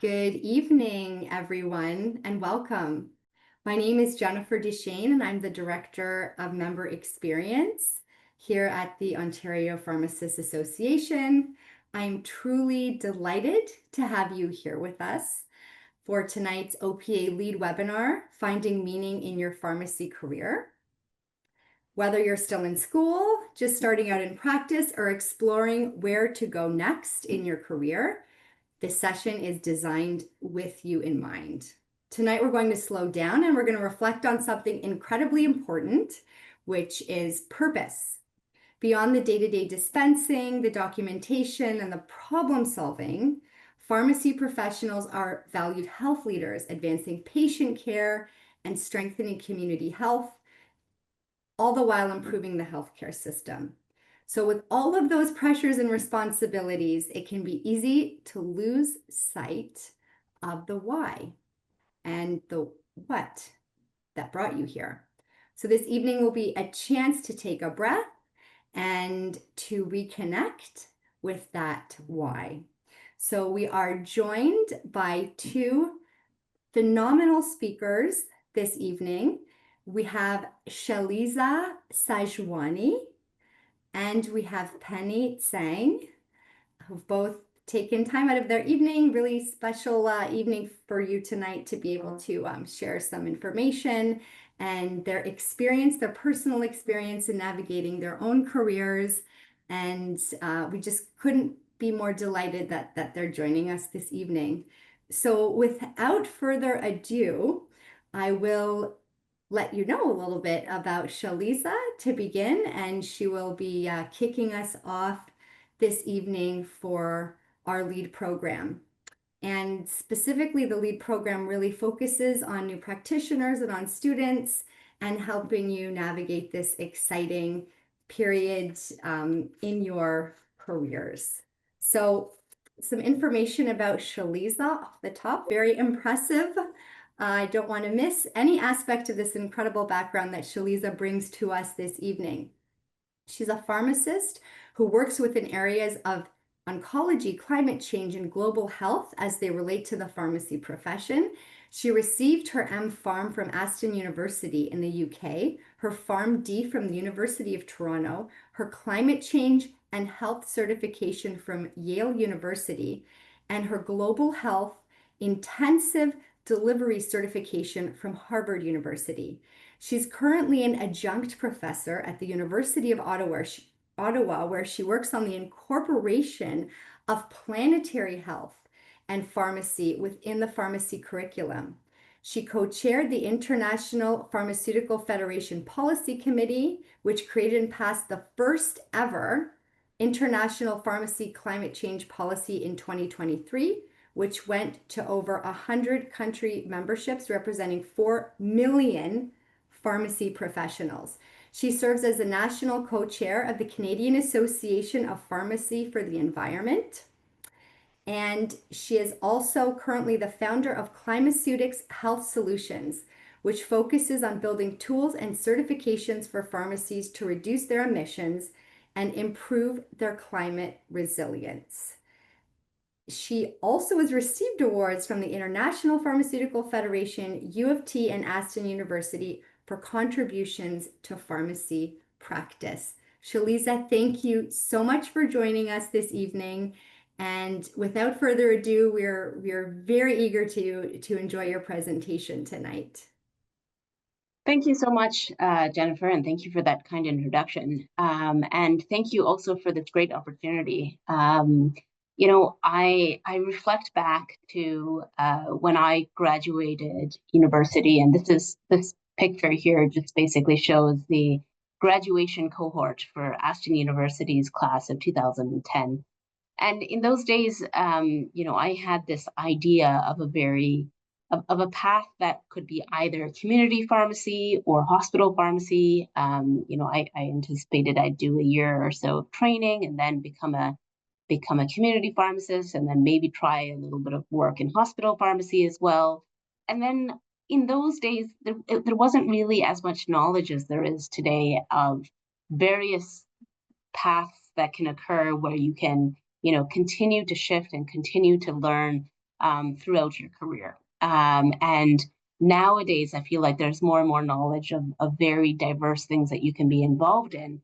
Good evening, everyone, and welcome. My name is Jennifer Duchesne, and I'm the Director of Member Experience here at the Ontario Pharmacists Association. I'm truly delighted to have you here with us for tonight's OPA lead webinar, Finding Meaning in Your Pharmacy Career. Whether you're still in school, just starting out in practice, or exploring where to go next in your career, this session is designed with you in mind. Tonight, we're going to slow down and we're going to reflect on something incredibly important, which is purpose. Beyond the day-to-day dispensing, the documentation, and the problem solving, pharmacy professionals are valued health leaders, advancing patient care and strengthening community health, all the while improving the healthcare system. So with all of those pressures and responsibilities, it can be easy to lose sight of the why and the what that brought you here. So this evening will be a chance to take a breath and to reconnect with that why. So we are joined by two phenomenal speakers this evening. We have Shaliza Sajwani and we have Penny Tsang, who've both taken time out of their evening, really special evening for you tonight to be able to share some information and their experience, their personal experience in navigating their own careers. And we just couldn't be more delighted that they're joining us this evening. So without further ado, I will let you know a little bit about Shaliza to begin, and she will be kicking us off this evening for our lead program. And specifically, the lead program really focuses on new practitioners and on students and helping you navigate this exciting period in your careers. So some information about Shaliza off the top, very impressive. I don't want to miss any aspect of this incredible background that Shaliza brings to us this evening. She's a pharmacist who works within areas of oncology, climate change, and global health as they relate to the pharmacy profession. She received her M.Pharm from Aston University in the UK, her PharmD from the University of Toronto, her climate change and health certification from Yale University, and her global health intensive delivery certification from Harvard University. She's currently an adjunct professor at the University of Ottawa, where she works on the incorporation of planetary health and pharmacy within the pharmacy curriculum. She co-chaired the International Pharmaceutical Federation Policy Committee, which created and passed the first ever International Pharmacy Climate Change Policy in 2023, which went to over 100 country memberships representing 4 million pharmacy professionals. She serves as the national co-chair of the Canadian Association of Pharmacy for the Environment. And she is also currently the founder of Climaceutics Health Solutions, which focuses on building tools and certifications for pharmacies to reduce their emissions and improve their climate resilience. She also has received awards from the International Pharmaceutical Federation, U of T, and Aston University for contributions to pharmacy practice. Shaliza, thank you so much for joining us this evening. And without further ado, we're very eager to enjoy your presentation tonight. Thank you so much, Jennifer, and thank you for that kind introduction. And thank you also for this great opportunity. You know, I reflect back to when I graduated university, and this picture here just basically shows the graduation cohort for Aston University's class of 2010. And in those days, you know, I had this idea of a path that could be either community pharmacy or hospital pharmacy. You know, I anticipated I'd do a year or so of training and then become a community pharmacist, and then maybe try a little bit of work in hospital pharmacy as well. And then in those days, there wasn't really as much knowledge as there is today of various paths that can occur where you can, you know, continue to shift and continue to learn throughout your career. And nowadays, I feel like there's more and more knowledge of very diverse things that you can be involved in,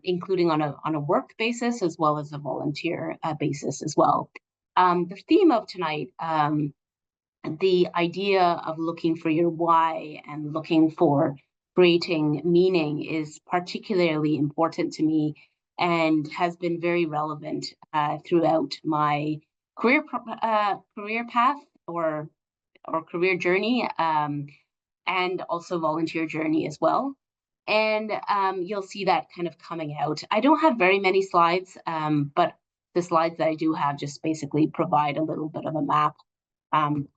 including on a work basis as well as a volunteer basis as well. The theme of tonight, the idea of looking for your why and looking for creating meaning, is particularly important to me and has been very relevant throughout my career path or career journey, and also volunteer journey as well. And you'll see that kind of coming out. I don't have very many slides, but the slides that I do have just basically provide a little bit of a map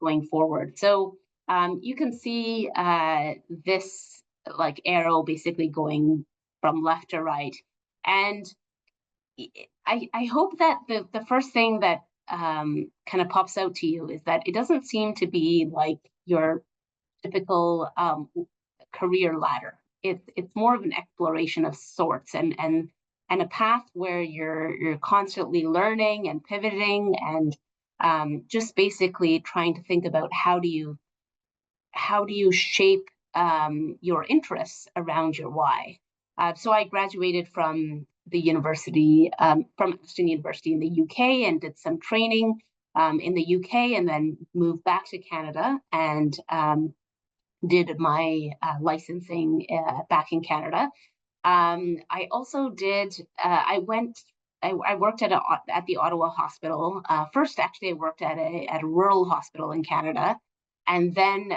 going forward. So you can see this like arrow basically going from left to right. And I hope that the first thing that kind of pops out to you is that it doesn't seem to be like your typical career ladder. It's more of an exploration of sorts, and a path where you're constantly learning and pivoting, and just basically trying to think about how do you shape your interests around your why. So I graduated from the university, from Aston University in the UK, and did some training in the UK, and then moved back to Canada and did my licensing back in Canada. I also did. I worked at the Ottawa Hospital. First, actually, I worked at a rural hospital in Canada, and then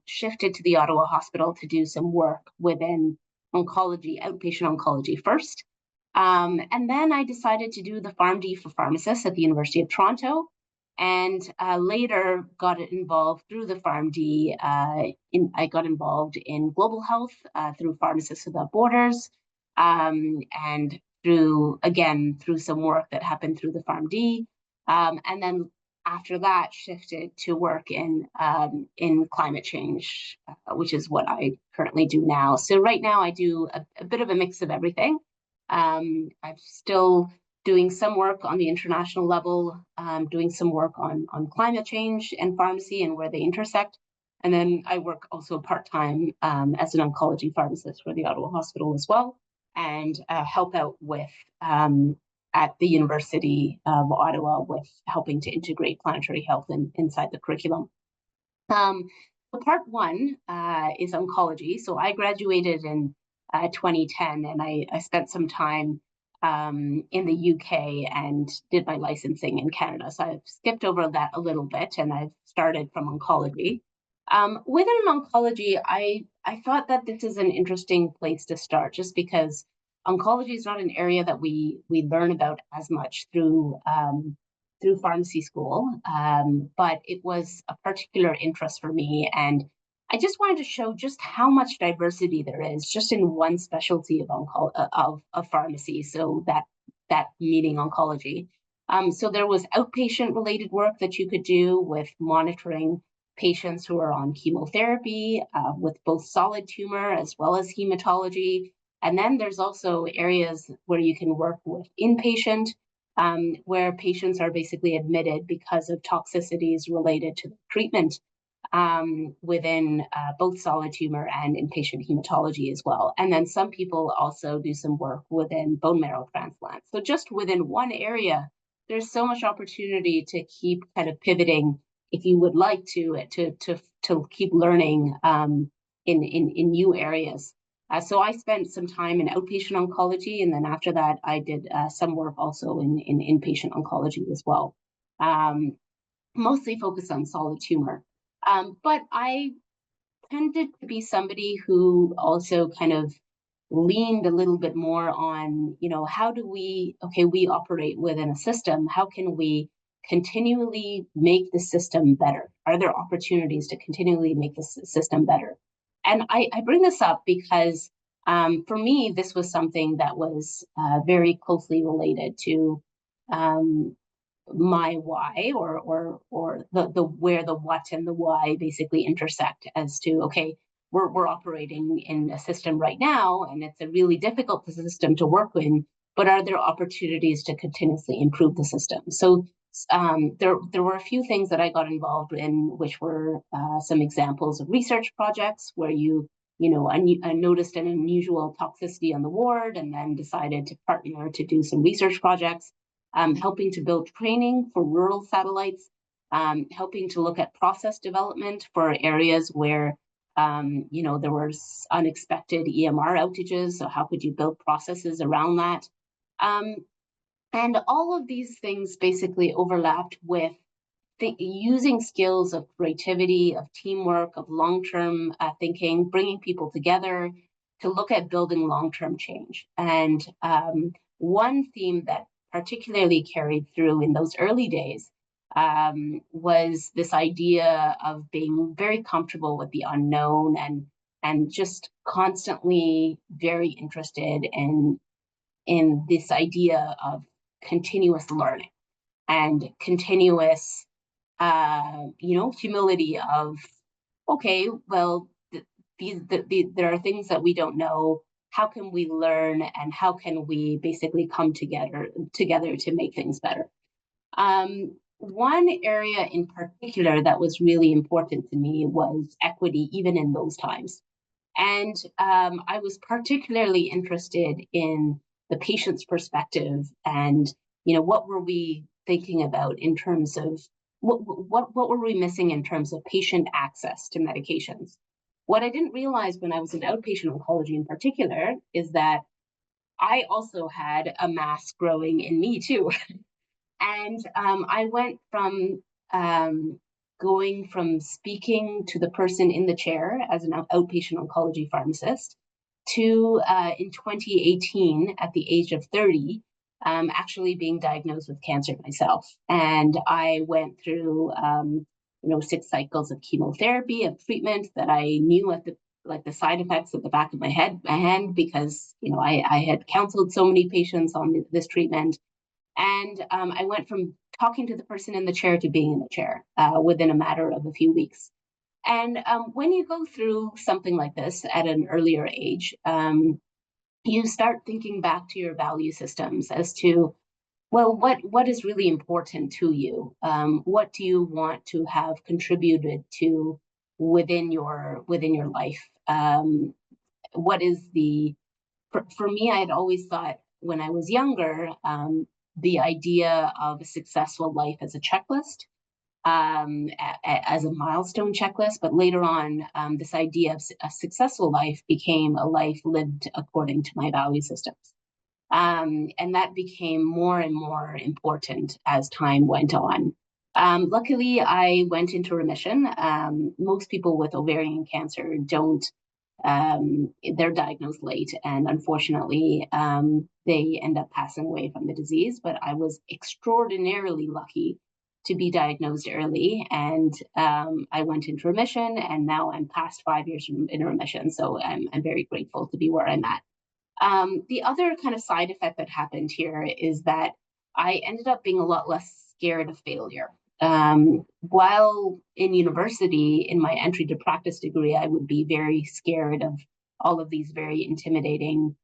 shifted to the Ottawa Hospital to do some work within oncology, outpatient oncology first. And then I decided to do the PharmD for Pharmacists at the University of Toronto, and later got involved through the PharmD. I got involved in global health through Pharmacists Without Borders, and through some work that happened through the PharmD, and then after that shifted to work in climate change, which is what I currently do now. So right now I do a bit of a mix of everything. I'm still doing some work on the international level, doing some work on climate change and pharmacy and where they intersect. And then I work also part-time as an oncology pharmacist for the Ottawa Hospital as well, and help out with at the University of Ottawa with helping to integrate planetary health inside the curriculum. The part one is oncology. So I graduated in 2010, and I spent some time in the UK and did my licensing in Canada. So I've skipped over that a little bit, and I've started from oncology. Within oncology, I thought that this is an interesting place to start, just because oncology is not an area that we learn about as much through pharmacy school, but it was a particular interest for me, and I just wanted to show just how much diversity there is just in one specialty of pharmacy. So that meaning oncology. So there was outpatient related work that you could do with monitoring patients who are on chemotherapy, with both solid tumor as well as hematology. And then there's also areas where you can work with inpatient, where patients are basically admitted because of toxicities related to the treatment, within both solid tumor and inpatient hematology as well. And then some people also do some work within bone marrow transplant. So just within one area, there's so much opportunity to keep kind of pivoting if you would like to keep learning in new areas. So I spent some time in outpatient oncology, and then after that, I did some work also in inpatient oncology as well, mostly focused on solid tumor. But I tended to be somebody who also kind of leaned a little bit more on, how do we operate within a system? How can we continually make the system better? Are there opportunities to continually make the system better? And I bring this up because for me, this was something that was very closely related to my why, or the where the what and the why basically intersect, as to, okay, we're operating in a system right now, and it's a really difficult system to work in, but are there opportunities to continuously improve the system? So there were a few things that I got involved in, which were some examples of research projects where I noticed an unusual toxicity on the ward and then decided to partner to do some research projects, helping to build training for rural satellites, helping to look at process development for areas where there was unexpected EMR outages. So how could you build processes around that? And all of these things basically overlapped with using skills of creativity, of teamwork, of long-term thinking, bringing people together to look at building long-term change. And one theme that particularly carried through in those early days was this idea of being very comfortable with the unknown and just constantly very interested in this idea of continuous learning and continuous humility of, okay, well, there are things that we don't know. How can we learn, and how can we basically come together to make things better? One area in particular that was really important to me was equity, even in those times. And I was particularly interested in the patient's perspective, and what were we thinking about in terms of what were we missing in terms of patient access to medications? What I didn't realize when I was in outpatient oncology in particular is that I also had a mass growing in me too. And I went from going from speaking to the person in the chair as an outpatient oncology pharmacist to in 2018, at the age of 30, actually being diagnosed with cancer myself. And I went through 6 cycles of chemotherapy, of treatment that I knew at the side effects at the back of my hand, because I had counseled so many patients on this treatment. And I went from talking to the person in the chair to being in the chair within a matter of a few weeks. And when you go through something like this at an earlier age, you start thinking back to your value systems as to, well, what is really important to you? What do you want to have contributed to within your life? What is for me, I had always thought when I was younger, the idea of a successful life as a checklist, as a milestone checklist. But later on, this idea of a successful life became a life lived according to my value systems. And that became more and more important as time went on. Luckily, I went into remission. Most people with ovarian cancer don't. They're diagnosed late, and unfortunately, they end up passing away from the disease. But I was extraordinarily lucky to be diagnosed early, and I went into remission, and now I'm past 5 years in remission. So I'm very grateful to be where I'm at. The other kind of side effect that happened here is that I ended up being a lot less scared of failure. While in university, in my entry to practice degree, I would be very scared of all of these very intimidating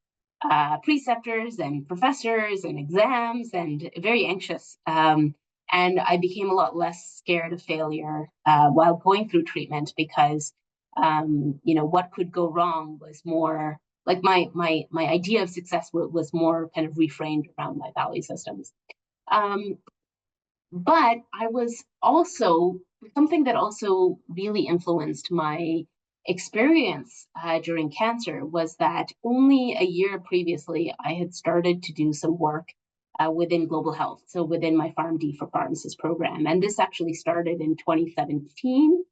preceptors and professors and exams, and very anxious. And I became a lot less scared of failure while going through treatment, because what could go wrong was more like my idea of success was more kind of reframed around my value systems. But I was also, something that also really influenced my experience during cancer was that only a year previously, I had started to do some work within global health, so within my PharmD for Pharmacists program. And this actually started in 2017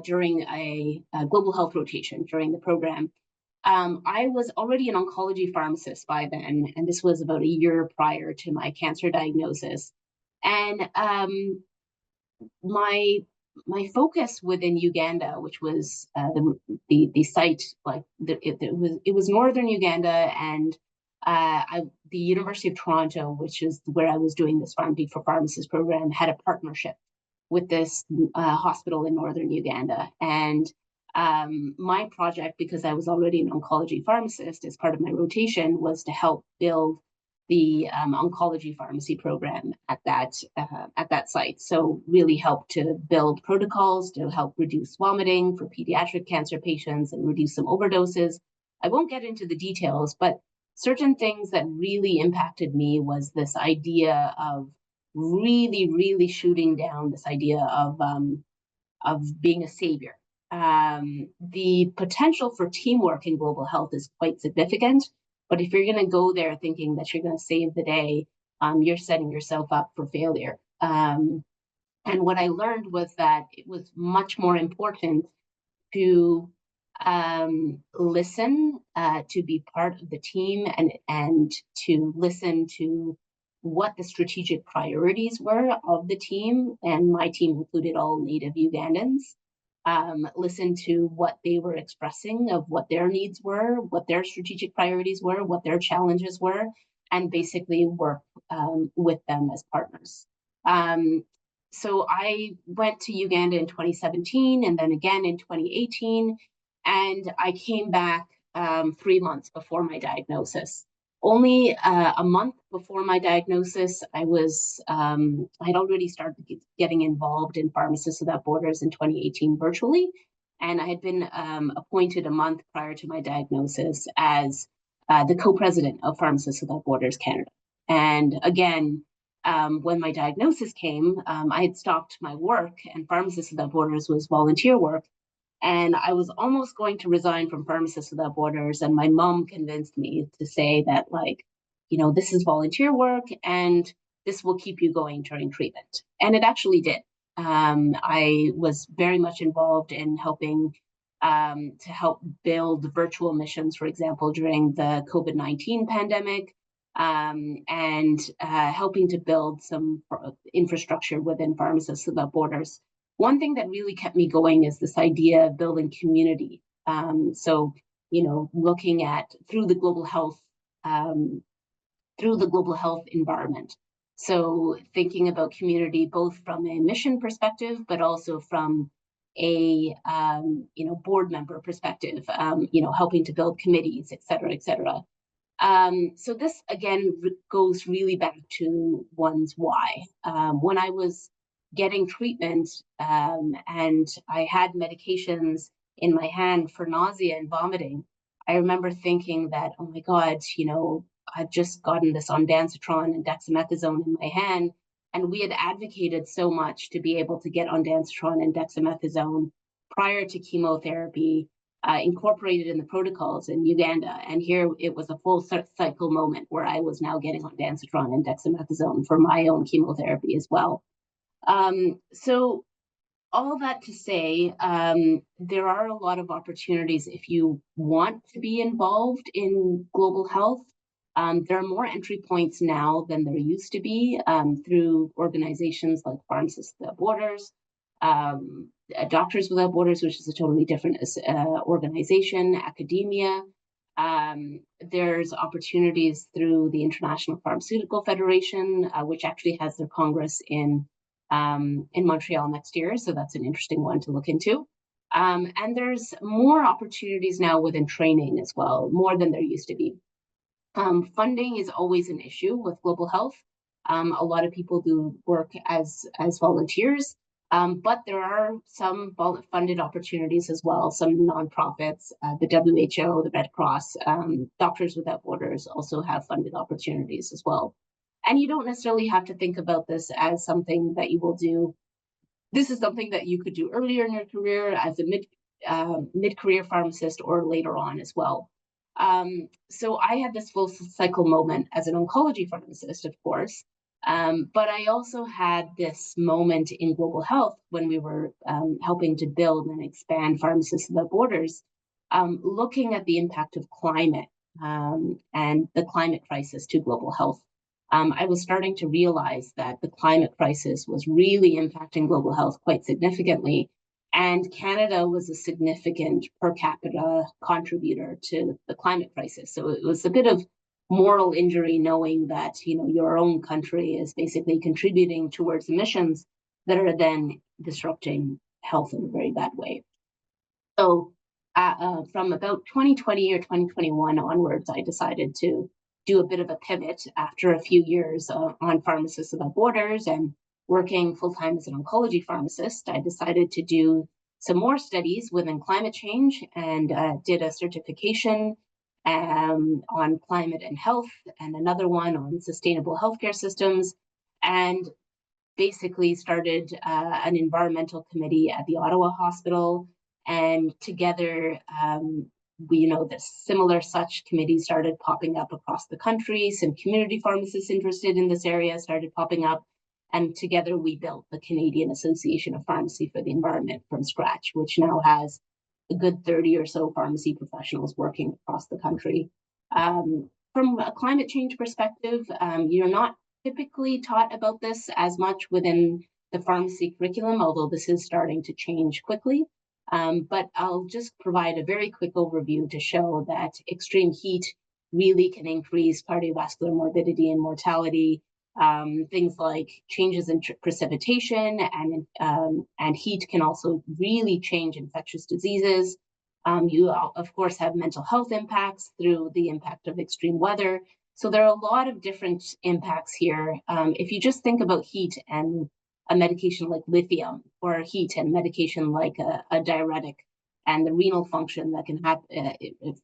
during a global health rotation during the program. I was already an oncology pharmacist by then, and this was about a year prior to my cancer diagnosis. And my focus within Uganda, which was the site, like it was northern Uganda, and the University of Toronto, which is where I was doing this PharmD for Pharmacists program, had a partnership with this hospital in northern Uganda. And my project, because I was already an oncology pharmacist, as part of my rotation, was to help build the oncology pharmacy program at that site. So really helped to build protocols to help reduce vomiting for pediatric cancer patients and reduce some overdoses. I won't get into the details, but certain things that really impacted me was this idea of really shooting down this idea of being a savior. The potential for teamwork in global health is quite significant, but if you're going to go there thinking that you're going to save the day, you're setting yourself up for failure. And what I learned was that it was much more important to listen, to be part of the team, and to listen to what the strategic priorities were of the team. And my team included all native Ugandans. Listen to what they were expressing of what their needs were, what their strategic priorities were, what their challenges were, and basically work with them as partners. So I went to Uganda in 2017 and then again in 2018, and I came back 3 months before my diagnosis. Only a month before my diagnosis, I'd already started getting involved in Pharmacists Without Borders in 2018 virtually, and I had been appointed a month prior to my diagnosis as the co-president of Pharmacists Without Borders Canada. And again, when my diagnosis came, I had stopped my work, and Pharmacists Without Borders was volunteer work. And I was almost going to resign from Pharmacists Without Borders, and my mom convinced me to say that, like, this is volunteer work, and this will keep you going during treatment. And it actually did. I was very much involved in helping to help build virtual missions, for example, during the COVID-19 pandemic, and helping to build some infrastructure within Pharmacists Without Borders. One thing that really kept me going is this idea of building community. So, looking at through the global health environment. So thinking about community both from a mission perspective, but also from a board member perspective. Helping to build committees, et cetera, et cetera. So this again goes really back to one's why. When I was getting treatment and I had medications in my hand for nausea and vomiting, I remember thinking that, oh my God, I've just gotten this ondansetron and dexamethasone in my hand. And we had advocated so much to be able to get ondansetron and dexamethasone prior to chemotherapy, incorporated in the protocols in Uganda. And here it was a full cycle moment where I was now getting ondansetron and dexamethasone for my own chemotherapy as well. So all that to say, there are a lot of opportunities if you want to be involved in global health. There are more entry points now than there used to be through organizations like Pharmacists Without Borders, Doctors Without Borders, which is a totally different organization, academia. There's opportunities through the International Pharmaceutical Federation, which actually has their Congress in Montreal next year. So that's an interesting one to look into. And there's more opportunities now within training as well, more than there used to be. Funding is always an issue with global health. A lot of people do work as volunteers, but there are some funded opportunities as well, some nonprofits, the WHO, the Red Cross, Doctors Without Borders also have funded opportunities as well. And you don't necessarily have to think about this as something that you will do. This is something that you could do earlier in your career as a mid-career pharmacist or later on as well. So I had this full cycle moment as an oncology pharmacist, of course, but I also had this moment in global health when we were helping to build and expand Pharmacists Without Borders, looking at the impact of climate and the climate crisis to global health. I was starting to realize that the climate crisis was really impacting global health quite significantly. And Canada was a significant per capita contributor to the climate crisis. So it was a bit of moral injury knowing that, your own country is basically contributing towards emissions that are then disrupting health in a very bad way. So from about 2020 or 2021 onwards, I decided to do a bit of a pivot after a few years on Pharmacists Without Borders and working full-time as an oncology pharmacist. I decided to do some more studies within climate change and did a certification on climate and health, and another one on sustainable healthcare systems, and basically started an environmental committee at the Ottawa Hospital. And together, the similar such committees started popping up across the country. Some community pharmacists interested in this area started popping up. And together we built the Canadian Association of Pharmacy for the Environment from scratch, which now has a good 30 or so pharmacy professionals working across the country. From a climate change perspective, you're not typically taught about this as much within the pharmacy curriculum, although this is starting to change quickly. But I'll just provide a very quick overview to show that extreme heat really can increase cardiovascular morbidity and mortality. Things like changes in precipitation and heat can also really change infectious diseases. You, of course, have mental health impacts through the impact of extreme weather. So there are a lot of different impacts here. If you just think about heat and a medication like lithium, or heat and medication like a diuretic, and the renal function that can happen,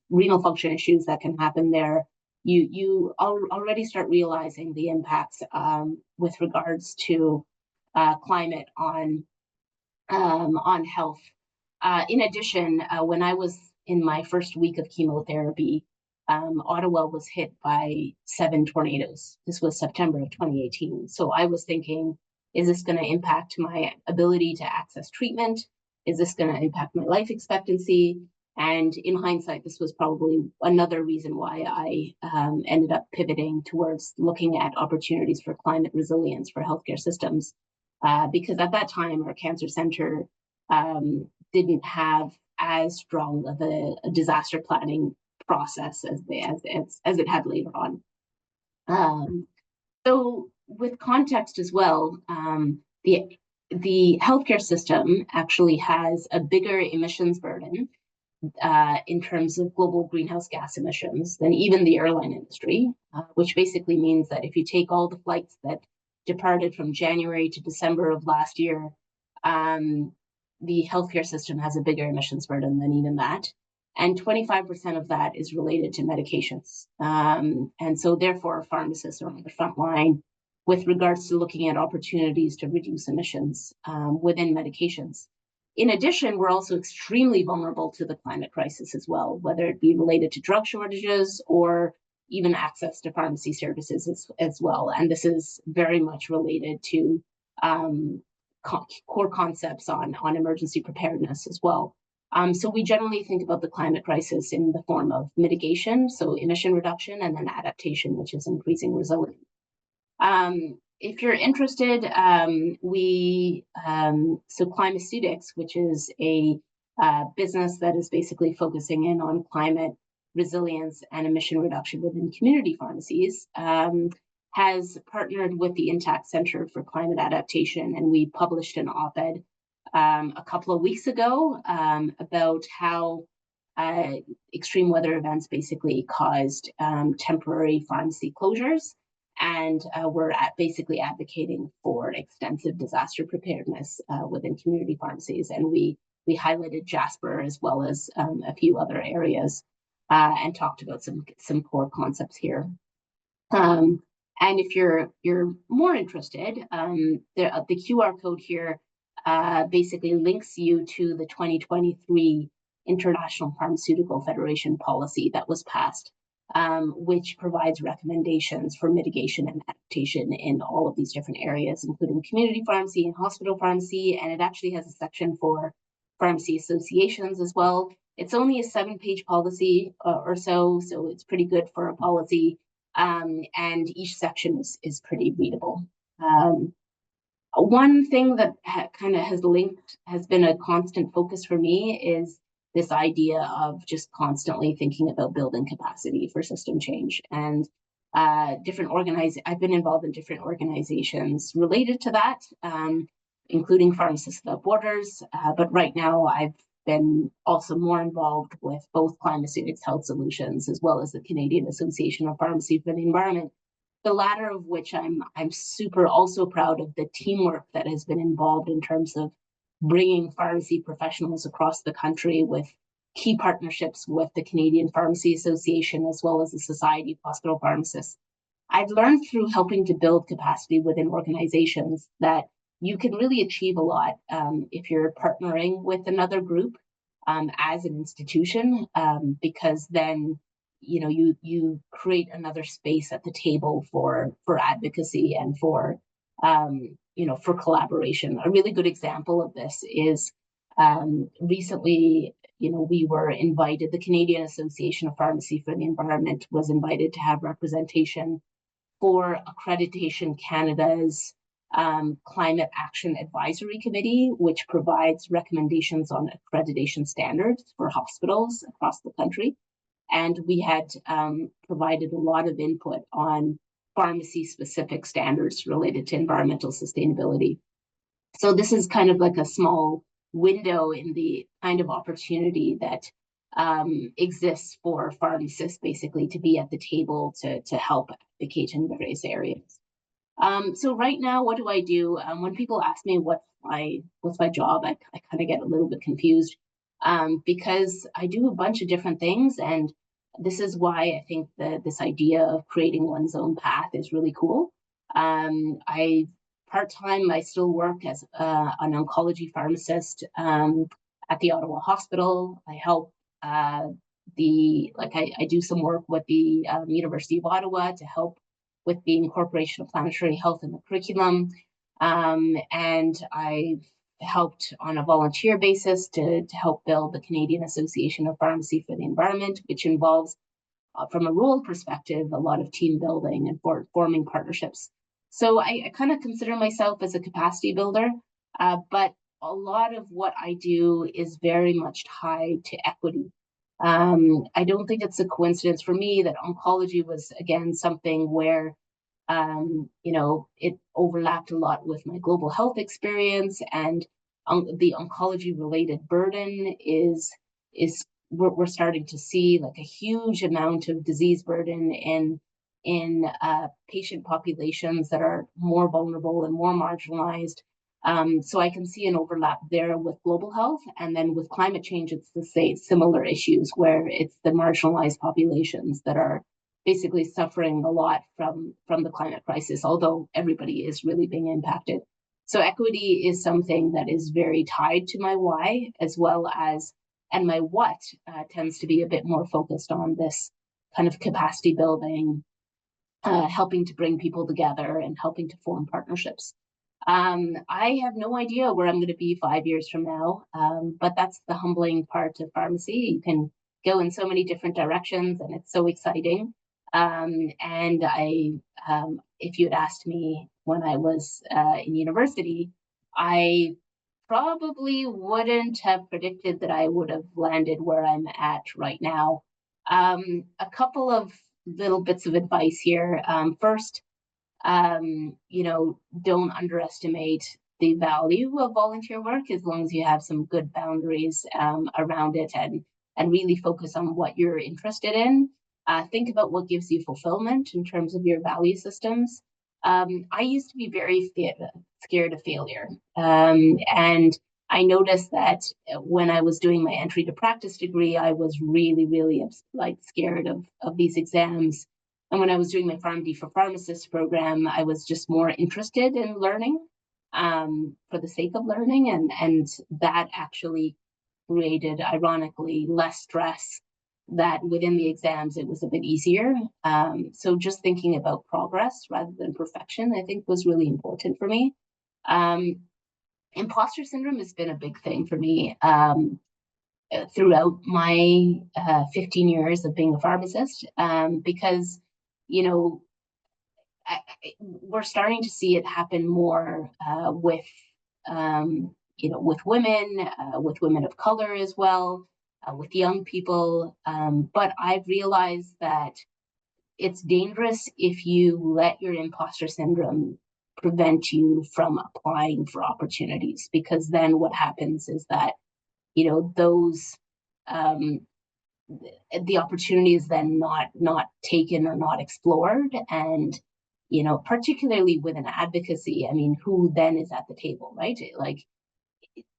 renal function issues that can happen there, you already start realizing the impacts with regards to climate on health. In addition, when I was in my first week of chemotherapy, Ottawa was hit by 7 tornadoes. This was September of 2018. So I was thinking, is this going to impact my ability to access treatment? Is this going to impact my life expectancy? And in hindsight, this was probably another reason why I ended up pivoting towards looking at opportunities for climate resilience for healthcare systems. Because at that time, our cancer center didn't have as strong of a disaster planning process as it had later on. So with context as well, the healthcare system actually has a bigger emissions burden in terms of global greenhouse gas emissions than even the airline industry, which basically means that if you take all the flights that departed from January to December of last year, the healthcare system has a bigger emissions burden than even that. And 25% of that is related to medications. And so therefore, pharmacists are on the front line with regards to looking at opportunities to reduce emissions within medications. In addition, we're also extremely vulnerable to the climate crisis as well, whether it be related to drug shortages or even access to pharmacy services as well. And this is very much related to core concepts on emergency preparedness as well. So we generally think about the climate crisis in the form of mitigation, so emission reduction, and then adaptation, which is increasing resilience. If you're interested, so Climaceutics, which is a business that is basically focusing in on climate resilience and emission reduction within community pharmacies, has partnered with the Intact Center for Climate Adaptation, and we published an op-ed a couple of weeks ago about how extreme weather events basically caused temporary pharmacy closures. And we're basically advocating for extensive disaster preparedness within community pharmacies. And we highlighted Jasper as well as a few other areas and talked about some core concepts here. And if you're more interested, the QR code here basically links you to the 2023 International Pharmaceutical Federation policy that was passed, which provides recommendations for mitigation and adaptation in all of these different areas, including community pharmacy and hospital pharmacy. And it actually has a section for pharmacy associations as well. It's only a 7-page policy or so it's pretty good for a policy. And each section is pretty readable. One thing that kind of has been a constant focus for me is this idea of just constantly thinking about building capacity for system change. And I've been involved in different organizations related to that, including Pharmacists Without Borders. But right now, I've been also more involved with both Pharmacists Health Solutions as well as the Canadian Association of Pharmacy for the Environment. The latter of which I'm super also proud of the teamwork that has been involved in terms of bringing pharmacy professionals across the country with key partnerships with the Canadian Pharmacy Association as well as the Society of Hospital Pharmacists. I've learned through helping to build capacity within organizations that you can really achieve a lot if you're partnering with another group as an institution, because then you create another space at the table for advocacy and for for collaboration. A really good example of this is recently, we were invited, the Canadian Association of Pharmacy for the Environment was invited to have representation for Accreditation Canada's Climate Action Advisory Committee, which provides recommendations on accreditation standards for hospitals across the country. And we had provided a lot of input on pharmacy-specific standards related to environmental sustainability. So this is kind of like a small window in the kind of opportunity that exists for pharmacists basically to be at the table to help advocate in various areas. So right now, what do I do? When people ask me what's my job, I kind of get a little bit confused because I do a bunch of different things, and this is why I think that this idea of creating one's own path is really cool. I part-time, I still work as an oncology pharmacist at the Ottawa Hospital. I help I do some work with the University of Ottawa to help with the incorporation of planetary health in the curriculum. And I've helped on a volunteer basis to help build the Canadian Association of Pharmacy for the Environment, which involves, from a role perspective, a lot of team building and forming partnerships. So I kind of consider myself as a capacity builder, but a lot of what I do is very much tied to equity. I don't think it's a coincidence for me that oncology was, again, something where, it overlapped a lot with my global health experience, and the oncology related burden is we're starting to see like a huge amount of disease burden in patient populations that are more vulnerable and more marginalized. So I can see an overlap there with global health, and then with climate change, it's the same similar issues where it's the marginalized populations that are basically suffering a lot from the climate crisis, although everybody is really being impacted. So equity is something that is very tied to my why, as well as, and my what tends to be a bit more focused on this kind of capacity building, helping to bring people together and helping to form partnerships. I have no idea where I'm going to be 5 years from now, but that's the humbling part of pharmacy. You can go in so many different directions, and it's so exciting. And if you had asked me when I was in university, I probably wouldn't have predicted that I would have landed where I'm at right now. A couple of little bits of advice here. First, don't underestimate the value of volunteer work, as long as you have some good boundaries around it, and really focus on what you're interested in. Think about what gives you fulfillment in terms of your value systems. I used to be very scared of failure. And I noticed that when I was doing my entry to practice degree, I was really, really scared of these exams. And when I was doing my PharmD for Pharmacists program, I was just more interested in learning for the sake of learning. And that actually created, ironically, less stress, that within the exams, it was a bit easier. So just thinking about progress rather than perfection, I think was really important for me. Imposter syndrome has been a big thing for me throughout my 15 years of being a pharmacist, because, we're starting to see it happen more with women of color as well, with young people. But I've realized that it's dangerous if you let your imposter syndrome prevent you from applying for opportunities, because then what happens is that those the opportunity is then not taken or not explored. And particularly with an advocacy, I mean, who then is at the table, right? Like,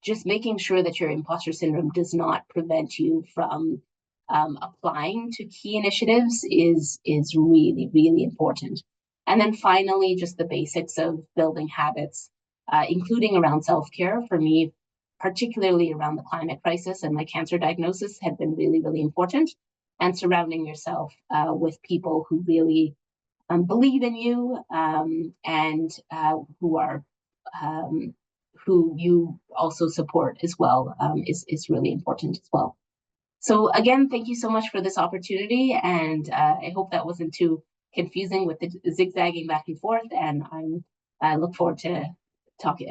just making sure that your imposter syndrome does not prevent you from applying to key initiatives is really, really important. And then finally, just the basics of building habits, including around self-care. For me, particularly around the climate crisis and my cancer diagnosis, had been really, really important. And surrounding yourself with people who really believe in you, and who are who you also support as well, is really important as well. So again, thank you so much for this opportunity, and I hope that wasn't too confusing with the zigzagging back and forth. And I look forward to talking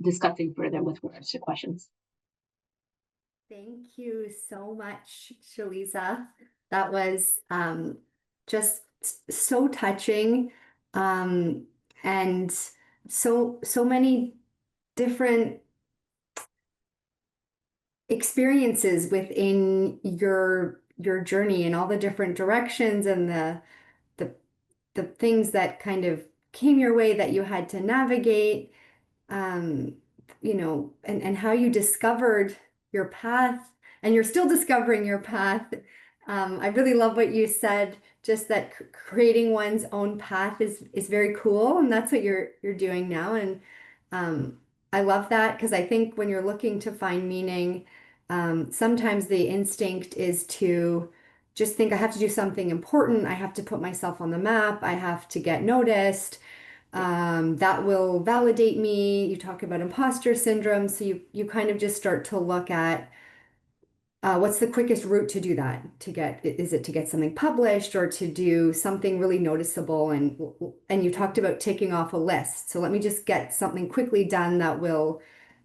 discussing further with regards to questions. Thank you so much, Shaliza. That was just so touching, and so many different experiences within your journey and all the different directions and the the things that kind of came your way that you had to navigate, um, and how you discovered your path, and you're still discovering your path. I really love what you said, just that creating one's own path is very cool, and that's what you're doing now. And um, I love that because I think when you're looking to find meaning, sometimes the instinct is to just think I have to do something important. I have to put myself on the map. I have to get noticed. That will validate me. You talk about imposter syndrome, so you kind of just start to look at what's the quickest route to do that? Is it to get something published or to do something really noticeable? And you talked about ticking off a list. So let me just get something quickly done that will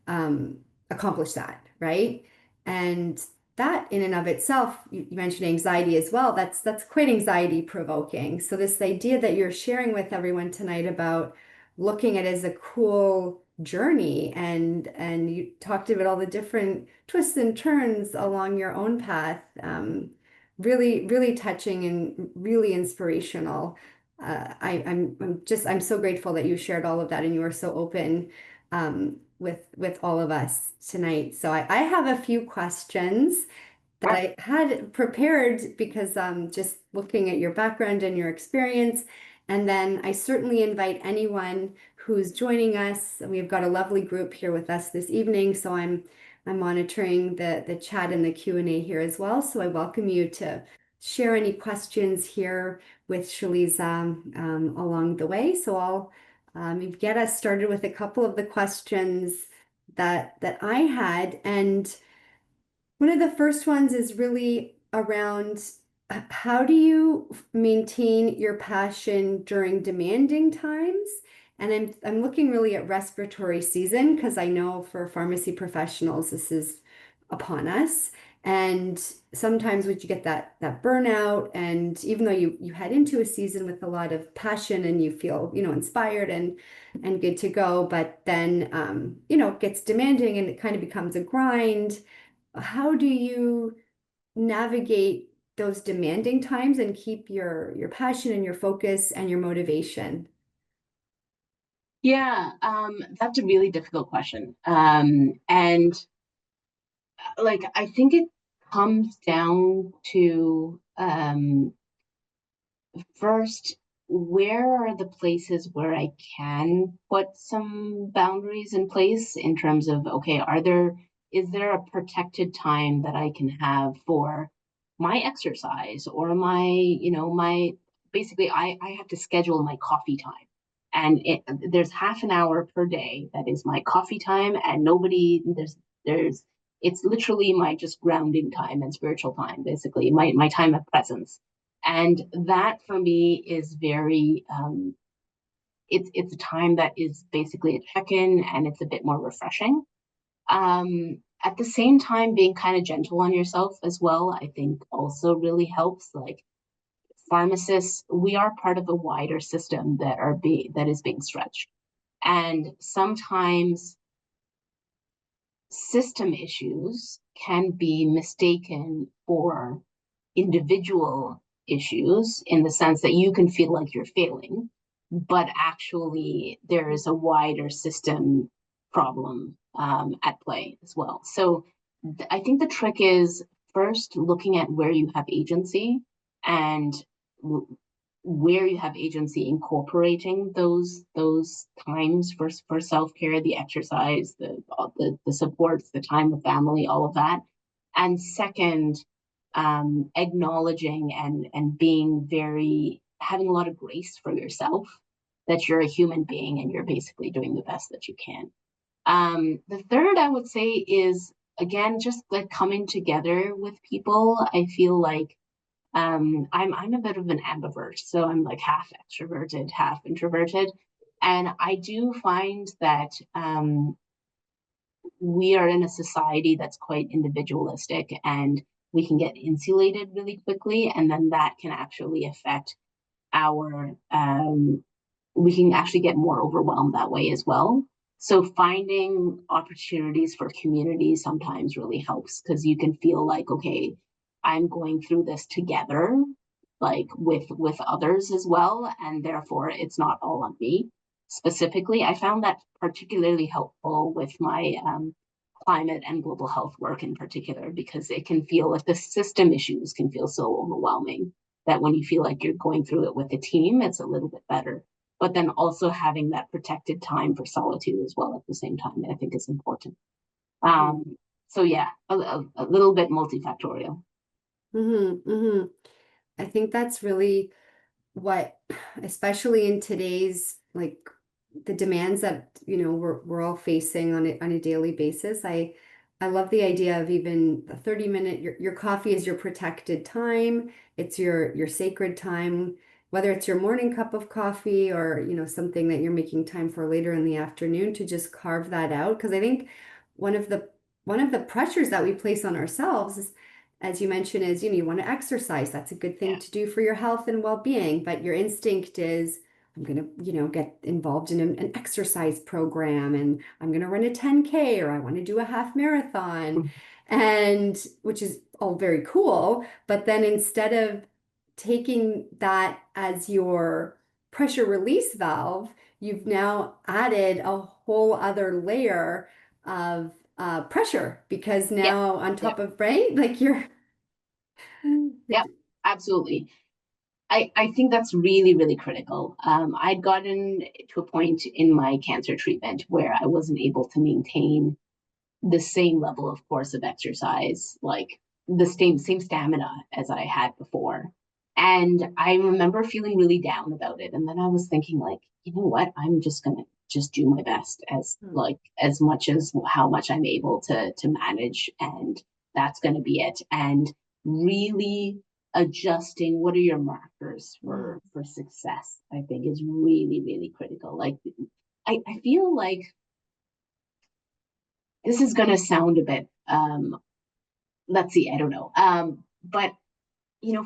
um, accomplish that, right? And that in and of itself, you mentioned anxiety as well. That's quite anxiety provoking. So this idea that you're sharing with everyone tonight about looking at it as a cool journey, and you talked about all the different twists and turns along your own path. Really, really touching and really inspirational. I'm so grateful that you shared all of that and you were so open with all of us tonight. So I have a few questions that I had prepared because just looking at your background and your experience. And then I certainly invite anyone who's joining us. We've got a lovely group here with us this evening, so I'm monitoring the chat and the Q&A here as well. So I welcome you to share any questions here with Shaliza along the way. So I'll get us started with a couple of the questions that I had. And one of the first ones is really around how do you maintain your passion during demanding times? And I'm looking really at respiratory season because I know for pharmacy professionals this is upon us. And sometimes would you get that burnout, and even though you head into a season with a lot of passion and you feel inspired and good to go, but then it gets demanding and it kind of becomes a grind. How do you navigate those demanding times and keep your passion and your focus and your motivation? Yeah, that's a really difficult question. And like, I think it comes down to first, where are the places where I can put some boundaries in place in terms of, okay, is there a protected time that I can have for my exercise or basically I have to schedule my coffee time. And there's half an hour per day that is my coffee time, and there's it's literally my just grounding time and spiritual time, basically my time of presence. And that for me is very it's a time that is basically a check-in, and it's a bit more refreshing. At the same time, being kind of gentle on yourself as well, I think also really helps. Like, pharmacists, we are part of a wider system that is being stretched. And system issues can be mistaken for individual issues in the sense that you can feel like you're failing, but actually there is a wider system problem at play as well. So I think the trick is first looking at where you have agency and where you have agency, incorporating those times for self-care, the exercise, the supports, the time with family, all of that. And second, acknowledging and being very, having a lot of grace for yourself, that you're a human being and you're basically doing the best that you can. The third I would say is, again, just like coming together with people. I feel like I'm a bit of an ambivert, so I'm like half extroverted, half introverted, and I do find that we are in a society that's quite individualistic, and we can get insulated really quickly, and then that can actually affect our we can actually get more overwhelmed that way as well. So finding opportunities for community sometimes really helps, because you can feel like, okay, I'm going through this together, like with others as well, and therefore it's not all on me specifically. I found that particularly helpful with my climate and global health work in particular, because it can feel like the system issues can feel so overwhelming that when you feel like you're going through it with a team, it's a little bit better. But then also having that protected time for solitude as well at the same time, I think is important. So yeah, a little bit multifactorial. Mm-hmm, mm-hmm. I think that's really what, especially in today's like the demands that we're all facing on a daily basis. I love the idea of even a 30-minute, your coffee is your protected time. It's your sacred time, whether it's your morning cup of coffee or something that you're making time for later in the afternoon, to just carve that out. Because I think one of the one of the pressures that we place on ourselves is, as you mentioned, is you want to exercise. That's a good thing Yeah. to do for your health and well-being, but your instinct is, I'm going to, get involved in an exercise program, and I'm going to run a 10K, or I want to do a half marathon, and which is all very cool. But then instead of taking that as your pressure release valve, you've now added a whole other layer of pressure, because Yep. now on Yep. top of, right, like you're, Yep. Absolutely. I think that's really, really critical. I'd gotten to a point in my cancer treatment where I wasn't able to maintain the same level, of course, of exercise, like the same stamina as I had before. And I remember feeling really down about it. And then I was thinking, like, you know what? I'm just gonna just do my best, as like as much as how much I'm able to manage, and that's gonna be it. And really adjusting what are your markers for success, I think is really, really critical. Like I feel like this is going to sound a bit let's see, I don't know, but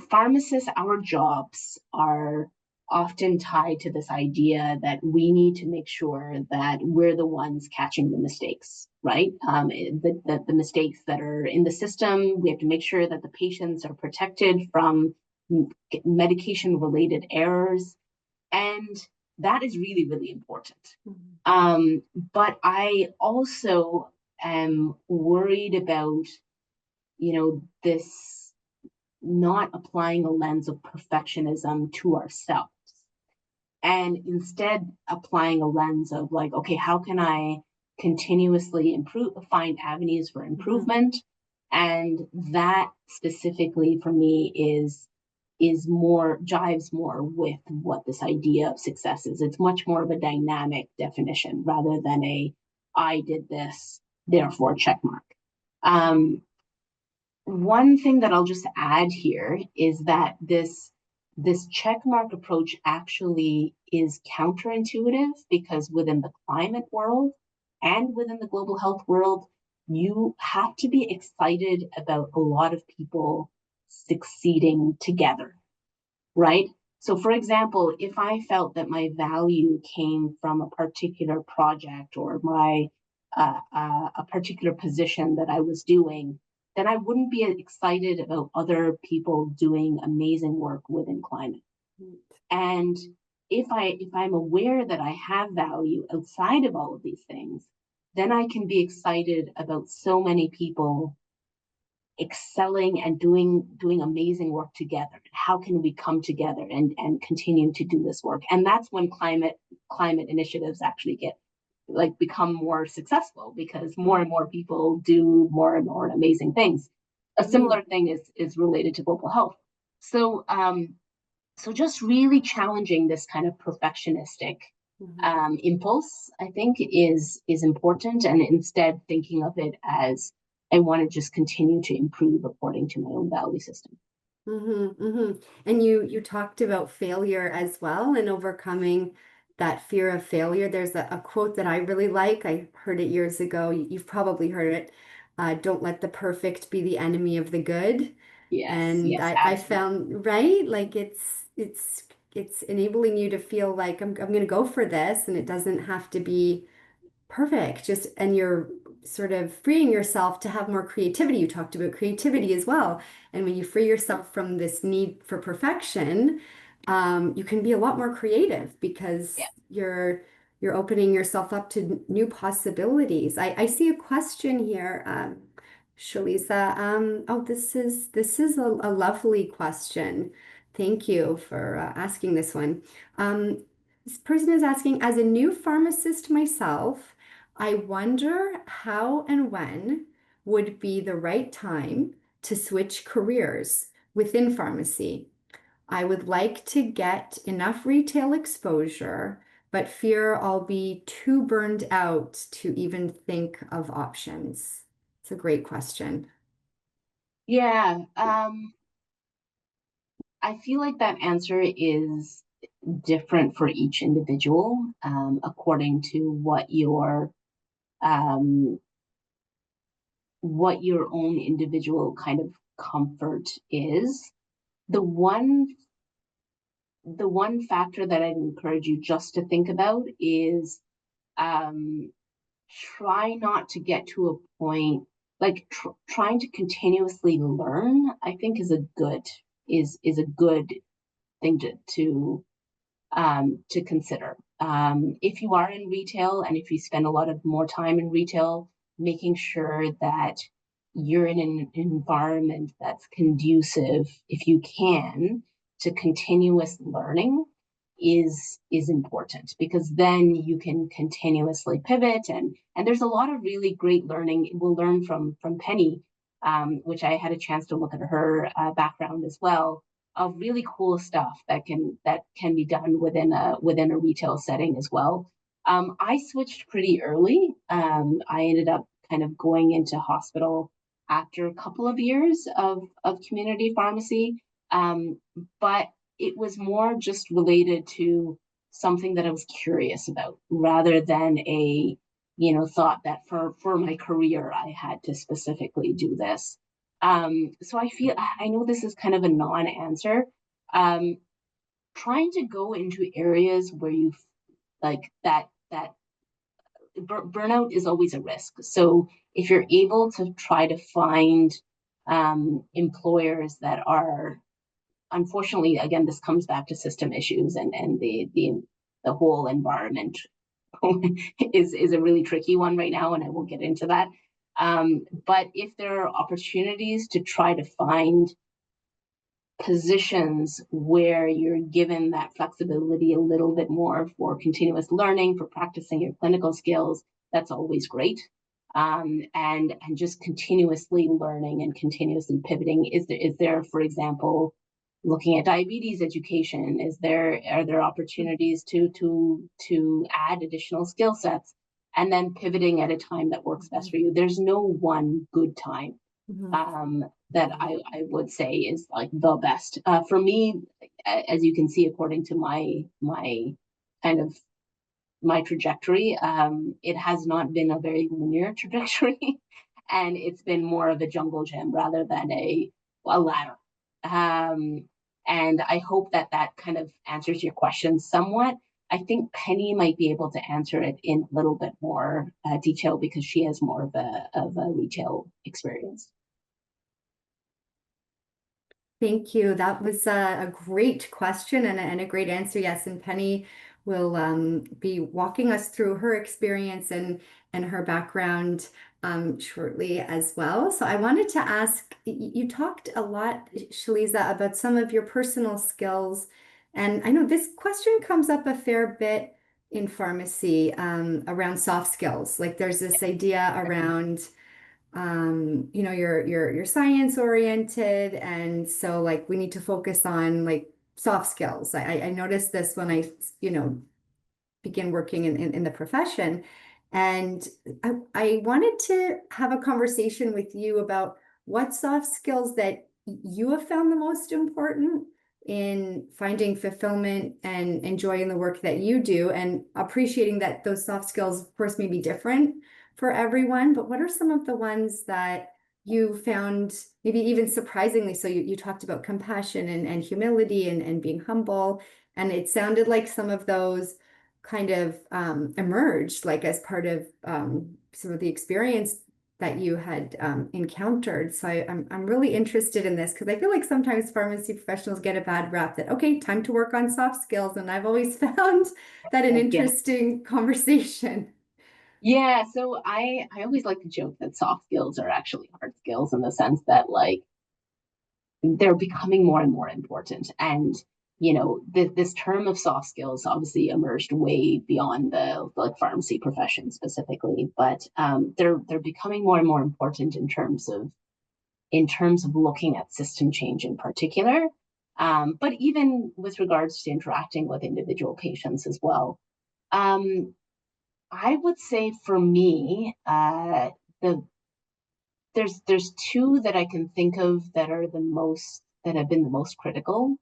pharmacists, our jobs are often tied to this idea that we need to make sure that we're the ones catching the mistakes, right? The mistakes that are in the system. We have to make sure that the patients are protected from medication related errors, and that is really, really important. But I also am worried about, this not applying a lens of perfectionism to ourselves, and instead applying a lens of like, okay, how can I continuously improve, find avenues for improvement? And that specifically for me is more, jives more with what this idea of success is. It's much more of a dynamic definition rather than a I did this, therefore check mark. One thing that I'll just add here is that this check mark approach actually is counterintuitive, because within the climate world and within the global health world, you have to be excited about a lot of people succeeding together, right? So, for example, if I felt that my value came from a particular project, or my a particular position that I was doing, then I wouldn't be excited about other people doing amazing work within climate. And if I'm aware that I have value outside of all of these things, then I can be excited about so many people excelling and doing amazing work together. How can we come together and continue to do this work? And that's when climate initiatives actually get become more successful, because more and more people do more and more amazing things. A similar thing is related to global health. So so just really challenging this kind of perfectionistic impulse, I think, is important, and instead thinking of it as, I want to just continue to improve according to my own value system. And you talked about failure as well and overcoming that fear of failure. There's a quote that I really like. I heard it years ago. You've probably heard it. Don't let the perfect be the enemy of the good. Yes, And yes, I absolutely. found, right, like it's enabling you to feel like I'm going to go for this, and it doesn't have to be perfect. Just, and you're sort of freeing yourself to have more creativity. You talked about creativity as well. And when you free yourself from this need for perfection, you can be a lot more creative because Yeah. you're opening yourself up to new possibilities. I see a question here, Shalisa. Oh, this is a lovely question. Thank you for asking this one. This person is asking, as a new pharmacist myself, I wonder how and when would be the right time to switch careers within pharmacy. I would like to get enough retail exposure, but fear I'll be too burned out to even think of options. It's a great question. Yeah, I feel like that answer is different for each individual, according to um, what your own individual kind of comfort is. The one the one factor that I'd encourage you just to think about is, um, try not to get to a point, trying to continuously learn, I think, is a good thing to consider. If you are in retail, and if you spend a lot of more time in retail, making sure that you're in an environment that's conducive, if you can, to continuous learning is important, because then you can continuously pivot, and there's a lot of really great learning. We'll learn from Penny, which I had a chance to look at her background as well, of really cool stuff that can be done within a retail setting as well. I switched pretty early. I ended up kind of going into hospital after a couple of years of community pharmacy, but it was more just related to something that I was curious about, rather than a thought that for my career I had to specifically do this. So I know this is kind of a non-answer. Um, Trying to go into areas where you like that burnout is always a risk. So if you're able to try to find employers that are, unfortunately, again, this comes back to system issues, and the whole environment is a really tricky one right now, and I won't get into that. But if there are opportunities to try to find positions where you're given that flexibility a little bit more for continuous learning, for practicing your clinical skills, that's always great. And just continuously learning and continuously pivoting. Is there, for example, looking at diabetes education? Are there opportunities to add additional skill sets, and then pivoting at a time that works best for you? There's no one good time Mhm. that I would say is like the best. For me, as you can see, according to my kind of my trajectory, it has not been a very linear trajectory, and it's been more of a jungle gym rather than a ladder. Um, and I hope that that kind of answers your question somewhat. I think Penny might be able to answer it in a little bit more detail because she has more of a retail experience. Thank you. That was a great question and a great answer. Yes, and Penny will be walking us through her experience and her background shortly as well. So I wanted to ask, you talked a lot, Shaliza, about some of your personal skills. And I know this question comes up a fair bit in pharmacy around soft skills. Like there's this idea around you're science oriented, and so like we need to focus on like soft skills. I noticed this when I begin working in the profession. And I wanted to have a conversation with you about what soft skills that you have found the most important in finding fulfillment and enjoying the work that you do, and appreciating that those soft skills, of course, may be different for everyone. But what are some of the ones that you found maybe even surprisingly? So you talked about compassion and humility and being humble. And it sounded like some of those kind of emerged like as part of some of the experience that you had encountered. So I'm really interested in this because I feel like sometimes pharmacy professionals get a bad rap that, okay, time to work on soft skills. And I've always found that an Yeah. interesting conversation. Yeah, so I always like to joke that soft skills are actually hard skills in the sense that like they're becoming more and more important. And this term of soft skills obviously emerged way beyond the like pharmacy profession specifically, but they're becoming more and more important in terms of looking at system change in particular, but even with regards to interacting with individual patients as well. I would say for me, the there's two that I can think of that have been the most critical.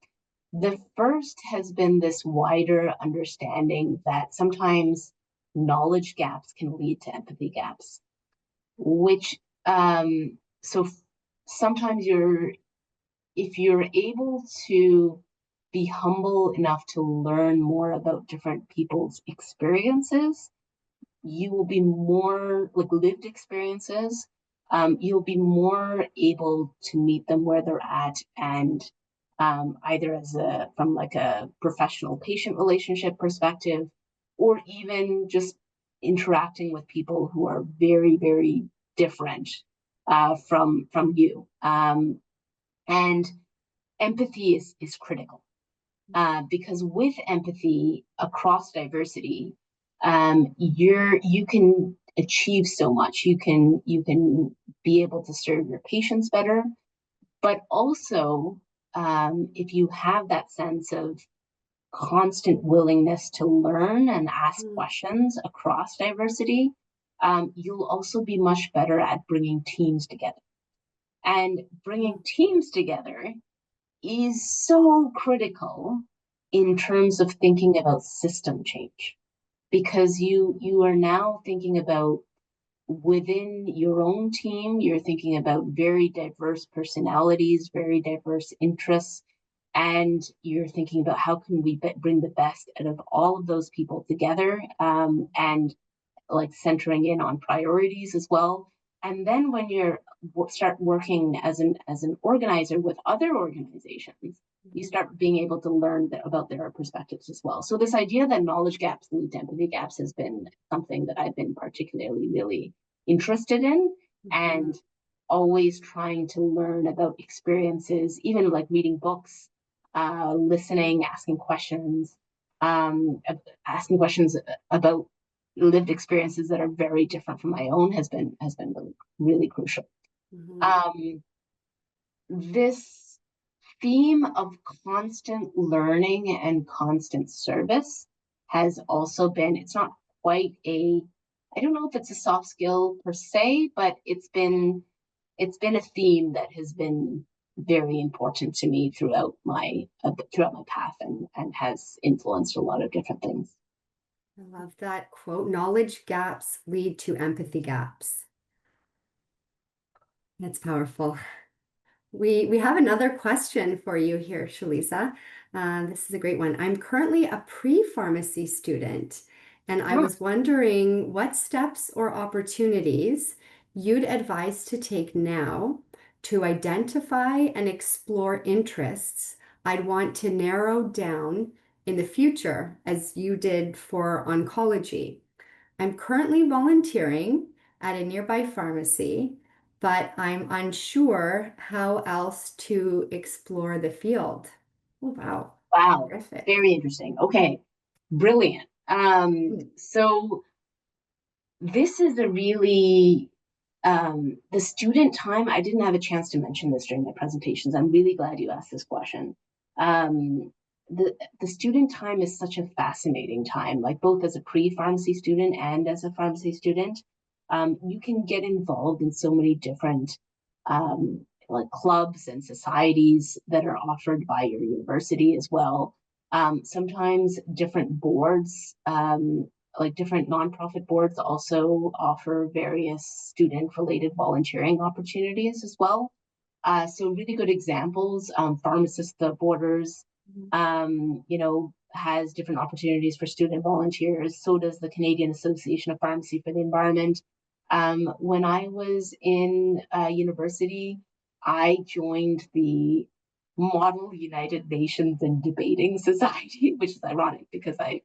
The first has been this wider understanding that sometimes knowledge gaps can lead to empathy gaps, which so sometimes if you're able to be humble enough to learn more about different people's experiences, you will be more like lived experiences. You'll be more able to meet them where they're at, and either from like a professional patient relationship perspective, or even just interacting with people who are very, very different from you. And empathy is critical because with empathy across diversity, you can achieve so much. You can be able to serve your patients better, but also if you have that sense of constant willingness to learn and ask questions across diversity, you'll also be much better at bringing teams together. And bringing teams together is so critical in terms of thinking about system change, because you are now thinking about within your own team, you're thinking about very diverse personalities, very diverse interests, and you're thinking about how can we bring the best out of all of those people together, and like centering in on priorities as well. And then when you start working as an organizer with other organizations, you start being able to learn about their perspectives as well. So this idea that knowledge gaps lead to empathy gaps has been something that I've been particularly really interested in, and always trying to learn about experiences, even like reading books, listening, asking questions about lived experiences that are very different from my own has been really, really crucial. This theme of constant learning and constant service has also been, it's not quite I don't know if it's a soft skill per se, but it's been a theme that has been very important to me throughout my path, and has influenced a lot of different things. I love that quote. Knowledge gaps lead to empathy gaps. That's powerful. We have another question for you here, Shalisa. This is a great one. I'm currently a pre-pharmacy student, and I Ah, was wondering what steps or opportunities you'd advise to take now to identify and explore interests I'd want to narrow down in the future, as you did for oncology. I'm currently volunteering at a nearby pharmacy, but I'm unsure how else to explore the field. Oh, wow. wow, Terrific. very interesting. Okay, brilliant. Hmm. So this is a really the student time. I didn't have a chance to mention this during my presentations. I'm really glad you asked this question. Um, the student time is such a fascinating time, like both as a pre-pharmacy student and as a pharmacy student. You can get involved in so many different like clubs and societies that are offered by your university as well. Sometimes different boards, like different nonprofit boards also offer various student-related volunteering opportunities as well. So really good examples. Pharmacists the Borders, has different opportunities for student volunteers. So does the Canadian Association of Pharmacy for the Environment. When I was in university, I joined the Model United Nations and Debating Society, which is ironic because I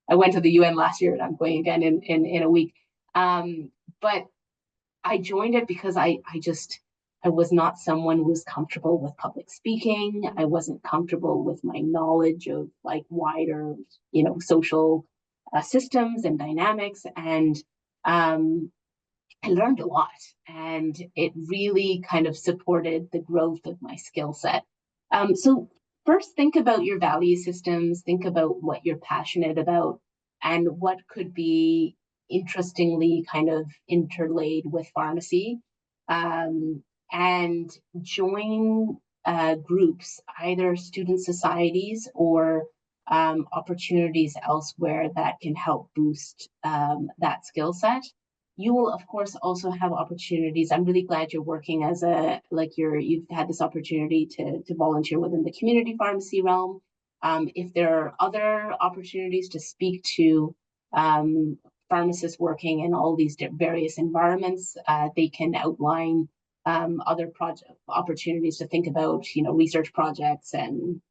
went to the UN last year and I'm going again in a week. But I joined it because I was not someone who was comfortable with public speaking. I wasn't comfortable with my knowledge of like wider, social systems and dynamics. And um, I learned a lot, and it really kind of supported the growth of my skill set. So, first, think about your value systems, think about what you're passionate about, and what could be interestingly kind of interlaid with pharmacy. Um, and join groups, either student societies or opportunities elsewhere that can help boost that skill set. You will of course also have opportunities. I'm really glad you're working as a like you've had this opportunity to volunteer within the community pharmacy realm. If there are other opportunities to speak to pharmacists working in all these various environments, they can outline other project opportunities to think about, research projects and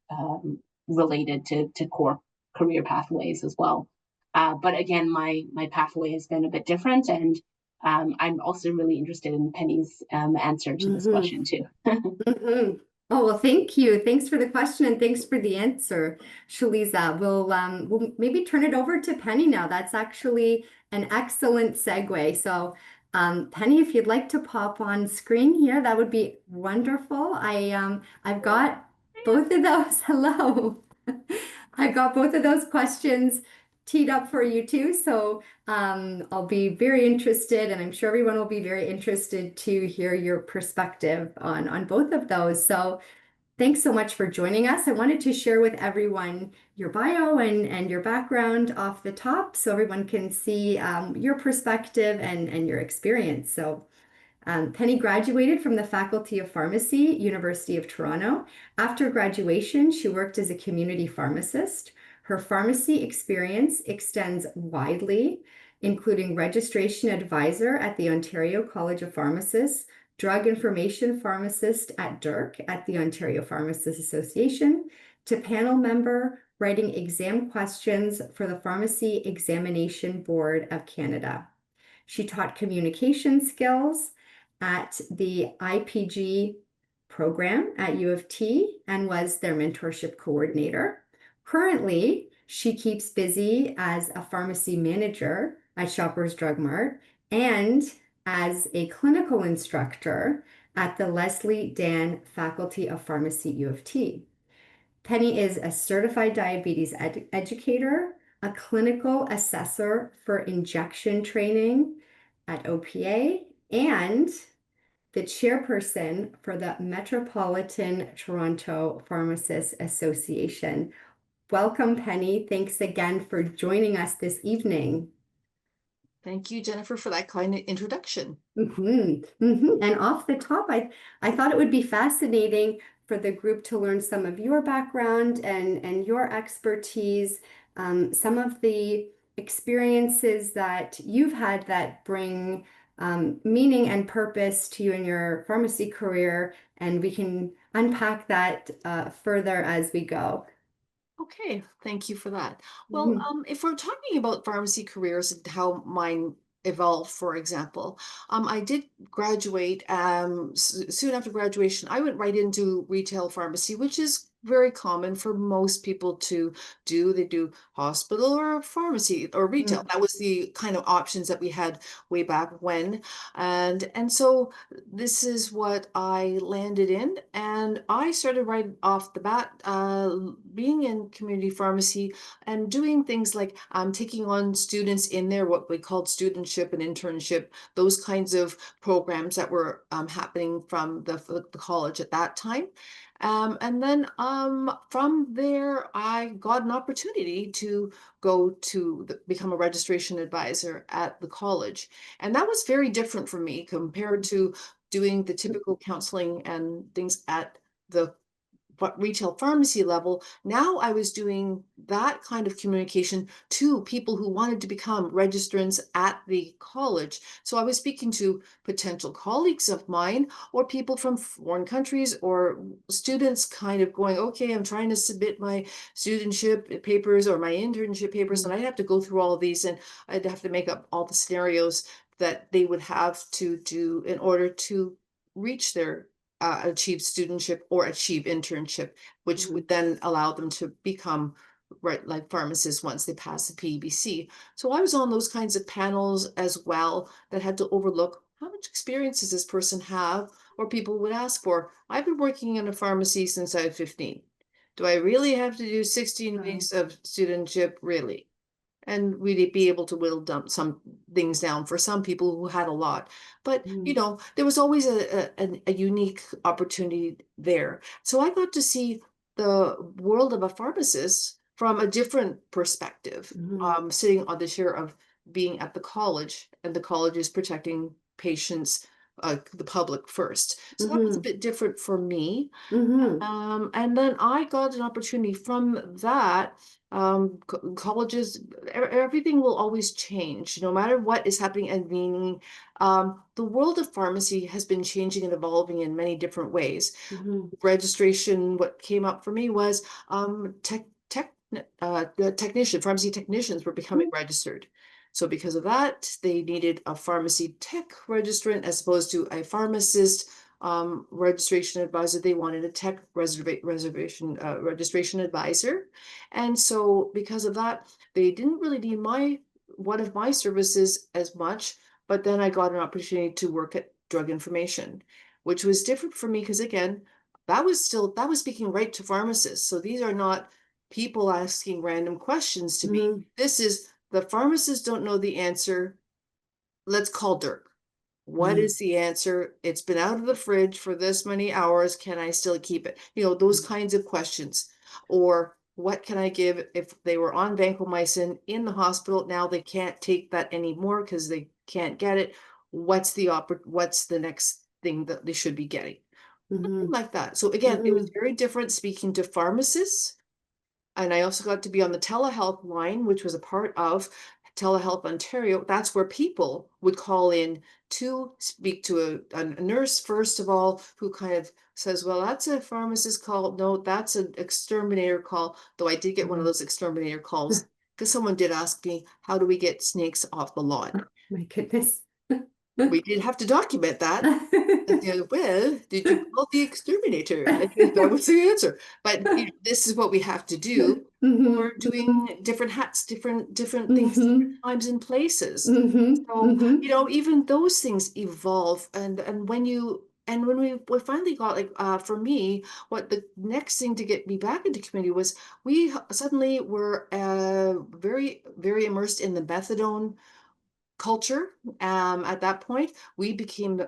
related to core career pathways as well. But again, my pathway has been a bit different, and I'm also really interested in Penny's answer to this Mhm. question too. Mhm. Oh, well, thank you. Thanks for the question and thanks for the answer, Shaliza. We'll maybe turn it over to Penny now. That's actually an excellent segue. So, Penny, if you'd like to pop on screen here, that would be wonderful. I've got both of those. Hello. I've got both of those questions teed up for you too. So, I'll be very interested, and I'm sure everyone will be very interested to hear your perspective on both of those. So, thanks so much for joining us. I wanted to share with everyone your bio and your background off the top so everyone can see your perspective and your experience. So, Penny graduated from the Faculty of Pharmacy, University of Toronto. After graduation, she worked as a community pharmacist. Her pharmacy experience extends widely, including registration advisor at the Ontario College of Pharmacists, drug information pharmacist at DIRC at the Ontario Pharmacists Association, to panel member writing exam questions for the Pharmacy Examination Board of Canada. She taught communication skills at the IPG program at U of T and was their mentorship coordinator. Currently, she keeps busy as a pharmacy manager at Shoppers Drug Mart and as a clinical instructor at the Leslie Dan Faculty of Pharmacy U of T. Penny is a certified diabetes educator, a clinical assessor for injection training at OPA, and the chairperson for the Metropolitan Toronto Pharmacists Association. Welcome, Penny. Thanks again for joining us this evening. Thank you, Jennifer, for that kind of introduction. And off the top, I thought it would be fascinating for the group to learn some of your background and your expertise, some of the experiences that you've had that bring meaning and purpose to you in your pharmacy career, and we can unpack that further as we go. Okay, thank you for that. Well, Mhm. if we're talking about pharmacy careers and how mine evolved, for example, I did graduate. Soon after graduation, I went right into retail pharmacy, which is very common for most people to do. They do hospital or pharmacy or retail. That was the kind of options that we had way back when, and so this is what I landed in, and I started right off the bat being in community pharmacy and doing things like taking on students in there, what we called studentship and internship, those kinds of programs that were happening from the college at that time. And then from there, I got an opportunity to go to become a registration advisor at the college. And that was very different for me compared to doing the typical counseling and things at the retail pharmacy level. Now I was doing that kind of communication to people who wanted to become registrants at the college. So I was speaking to potential colleagues of mine or people from foreign countries or students kind of going, okay, I'm trying to submit my studentship papers or my internship papers, and I'd have to go through all of these and I'd have to make up all the scenarios that they would have to do in order to reach their achieve studentship or achieve internship, which would then allow them to become right like pharmacists once they pass the PEBC. So I was on those kinds of panels as well that had to overlook how much experience does this person have, or people would ask for. I've been working in a pharmacy since I was 15. Do I really have to do 16 Wow. weeks of studentship? Really? And we'd be able to whittle down some things down for some people who had a lot. But you Mm, know, there was always a unique opportunity there. So I got to see the world of a pharmacist from a different perspective, mhm, sitting on the chair of being at the college, and the college is protecting patients, the public first. So that was a mhm, bit different for me. mhm, And then I got an opportunity from that. Colleges, everything will always change, no matter what is happening and meaning. The world of pharmacy has been changing and evolving in many different ways. mhm, Registration, what came up for me was the pharmacy technicians were becoming mhm, registered. So because of that, they needed a pharmacy tech registrant as opposed to a pharmacist registration advisor. They wanted a tech registration advisor. And so because of that, they didn't really need one of my services as much, but then I got an opportunity to work at drug information, which was different for me because again, that was speaking right to pharmacists. So these are not people asking random questions to me. mhm, This is the pharmacists don't know the answer. Let's call Dirk. What mhm, is the answer? It's been out of the fridge for this many hours. Can I still keep it? You know, those kinds of questions. Or what can I give if they were on vancomycin in the hospital? Now they can't take that anymore because they can't get it. What's the next thing that they should be getting? mhm, Like that. So again, it was mhm, very different speaking to pharmacists. And I also got to be on the telehealth line, which was a part of Telehealth Ontario. That's where people would call in to speak to a nurse, first of all, who kind of says, well, that's a pharmacist call. No, that's an exterminator call. Though I did get one of mhm. those exterminator calls because someone did ask me, how do we get snakes off the lawn? Oh, my goodness. We did have to document that. And they're like, well, did you call the exterminator? And that was the answer. But you know, this is what we have to do. Mhm, We're doing different hats, different things, different mhm, times and places. mhm, So, you mhm, know, even those things evolve. And when we finally got like for me, what the next thing to get me back into community was we suddenly were very, very immersed in the methadone culture. At that point, we became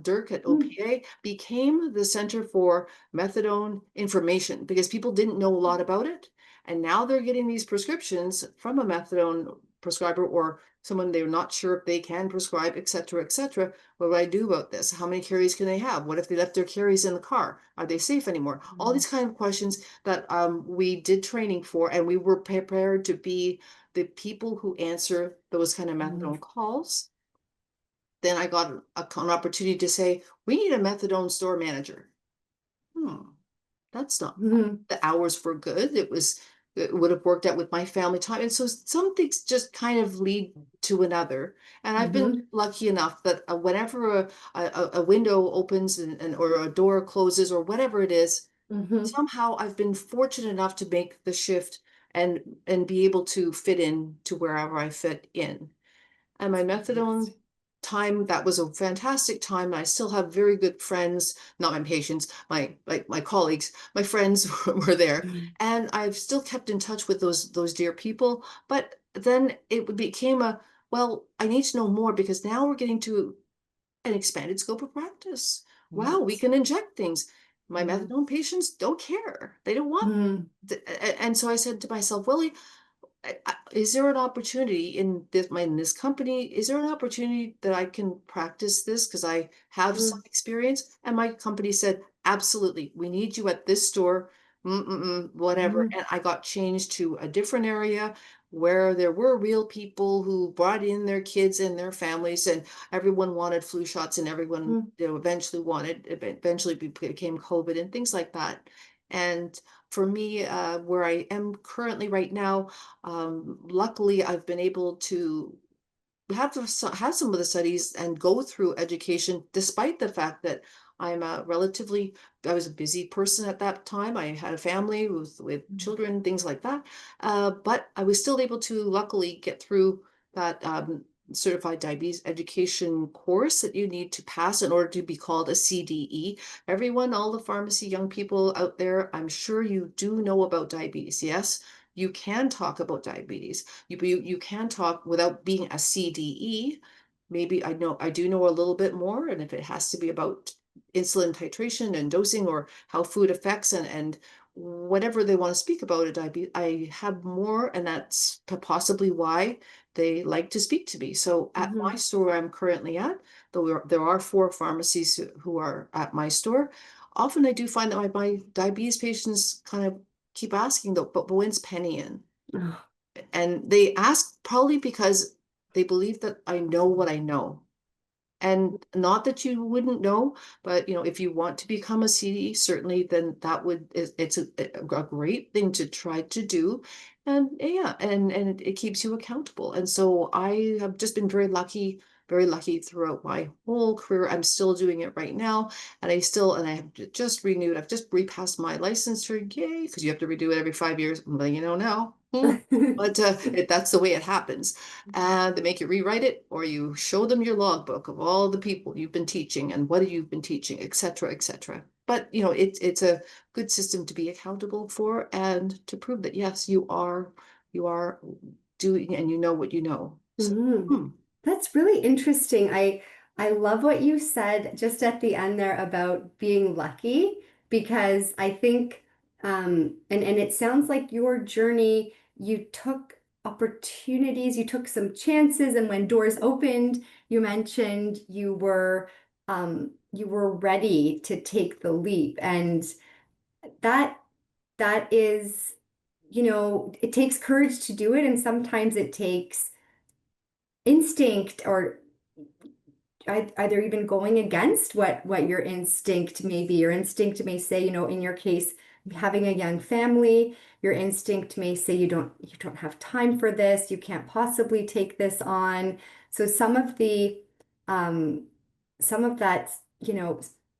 Dirk at mhm, OPA became the center for methadone information because people didn't know a lot about it, and now they're getting these prescriptions from a methadone prescriber or someone they're not sure if they can prescribe, et cetera, et cetera. What do I do about this? How many carries can they have? What if they left their carries in the car? Are they safe anymore? All these kind of questions that we did training for, and we were prepared to be the people who answer those kind of methadone calls. Then I got an opportunity to say, we need a methadone store manager. That's not, the hours were good. It would have worked out with my family time. And so some things just kind of lead to another. And I've been lucky enough that whenever a window opens or a door closes or whatever it is, somehow I've been fortunate enough to make the shift and be able to fit in to wherever I fit in. And my methadone time, that was a fantastic time. I still have very good friends, not my patients, my colleagues, my friends were there. And I've still kept in touch with those dear people. But then it became well, I need to know more, because now we're getting to an expanded scope of practice. Wow, we can inject things. My methadone patients don't care. They don't want. And so I said to myself, Willie, is there an opportunity in this company? Is there an opportunity that I can practice this because I have some experience? And my company said, absolutely, we need you at this store, whatever. And I got changed to a different area where there were real people who brought in their kids and their families, and everyone wanted flu shots, and everyone eventually became COVID and things like that. And for me, where I am currently right now, luckily I've been able to have some of the studies and go through education, despite the fact that I was a busy person at that time. I had a family with children, things like that. But I was still able to luckily get through that certified diabetes education course that you need to pass in order to be called a CDE. Everyone, all the pharmacy young people out there, I'm sure you do know about diabetes. Yes, you can talk about diabetes. You can talk without being a CDE. Maybe I do know a little bit more, and if it has to be about insulin titration and dosing, or how food affects and whatever they want to speak about a diabetes, I have more, and that's possibly why they like to speak to me. So at my store I'm currently at, though there are 4 pharmacies who are at my store, often I do find that my diabetes patients kind of keep asking though, but when's Penny in? And they ask probably because they believe that I know what I know. And not that you wouldn't know, but if you want to become a CDE, certainly then it's a great thing to try to do. And yeah, and it keeps you accountable. And so I have just been very lucky throughout my whole career. I'm still doing it right now. And I have just renewed, I've just repassed my licensure, yay, because you have to redo it every 5 years. I'm letting you know now. But that's the way it happens. And they make you rewrite it, or you show them your logbook of all the people you've been teaching and what you've been teaching, et cetera, et cetera. But it's a good system to be accountable for, and to prove that yes, you are doing and you know what you know. So, That's really interesting. I love what you said just at the end there about being lucky, because I think and it sounds like your journey, you took opportunities, you took some chances, and when doors opened, you mentioned you were ready to take the leap. And that that is, it takes courage to do it, and sometimes it takes instinct, or either even going against what your instinct may be. Your instinct may say, in your case, having a young family, your instinct may say you don't have time for this, you can't possibly take this on. So um some of that,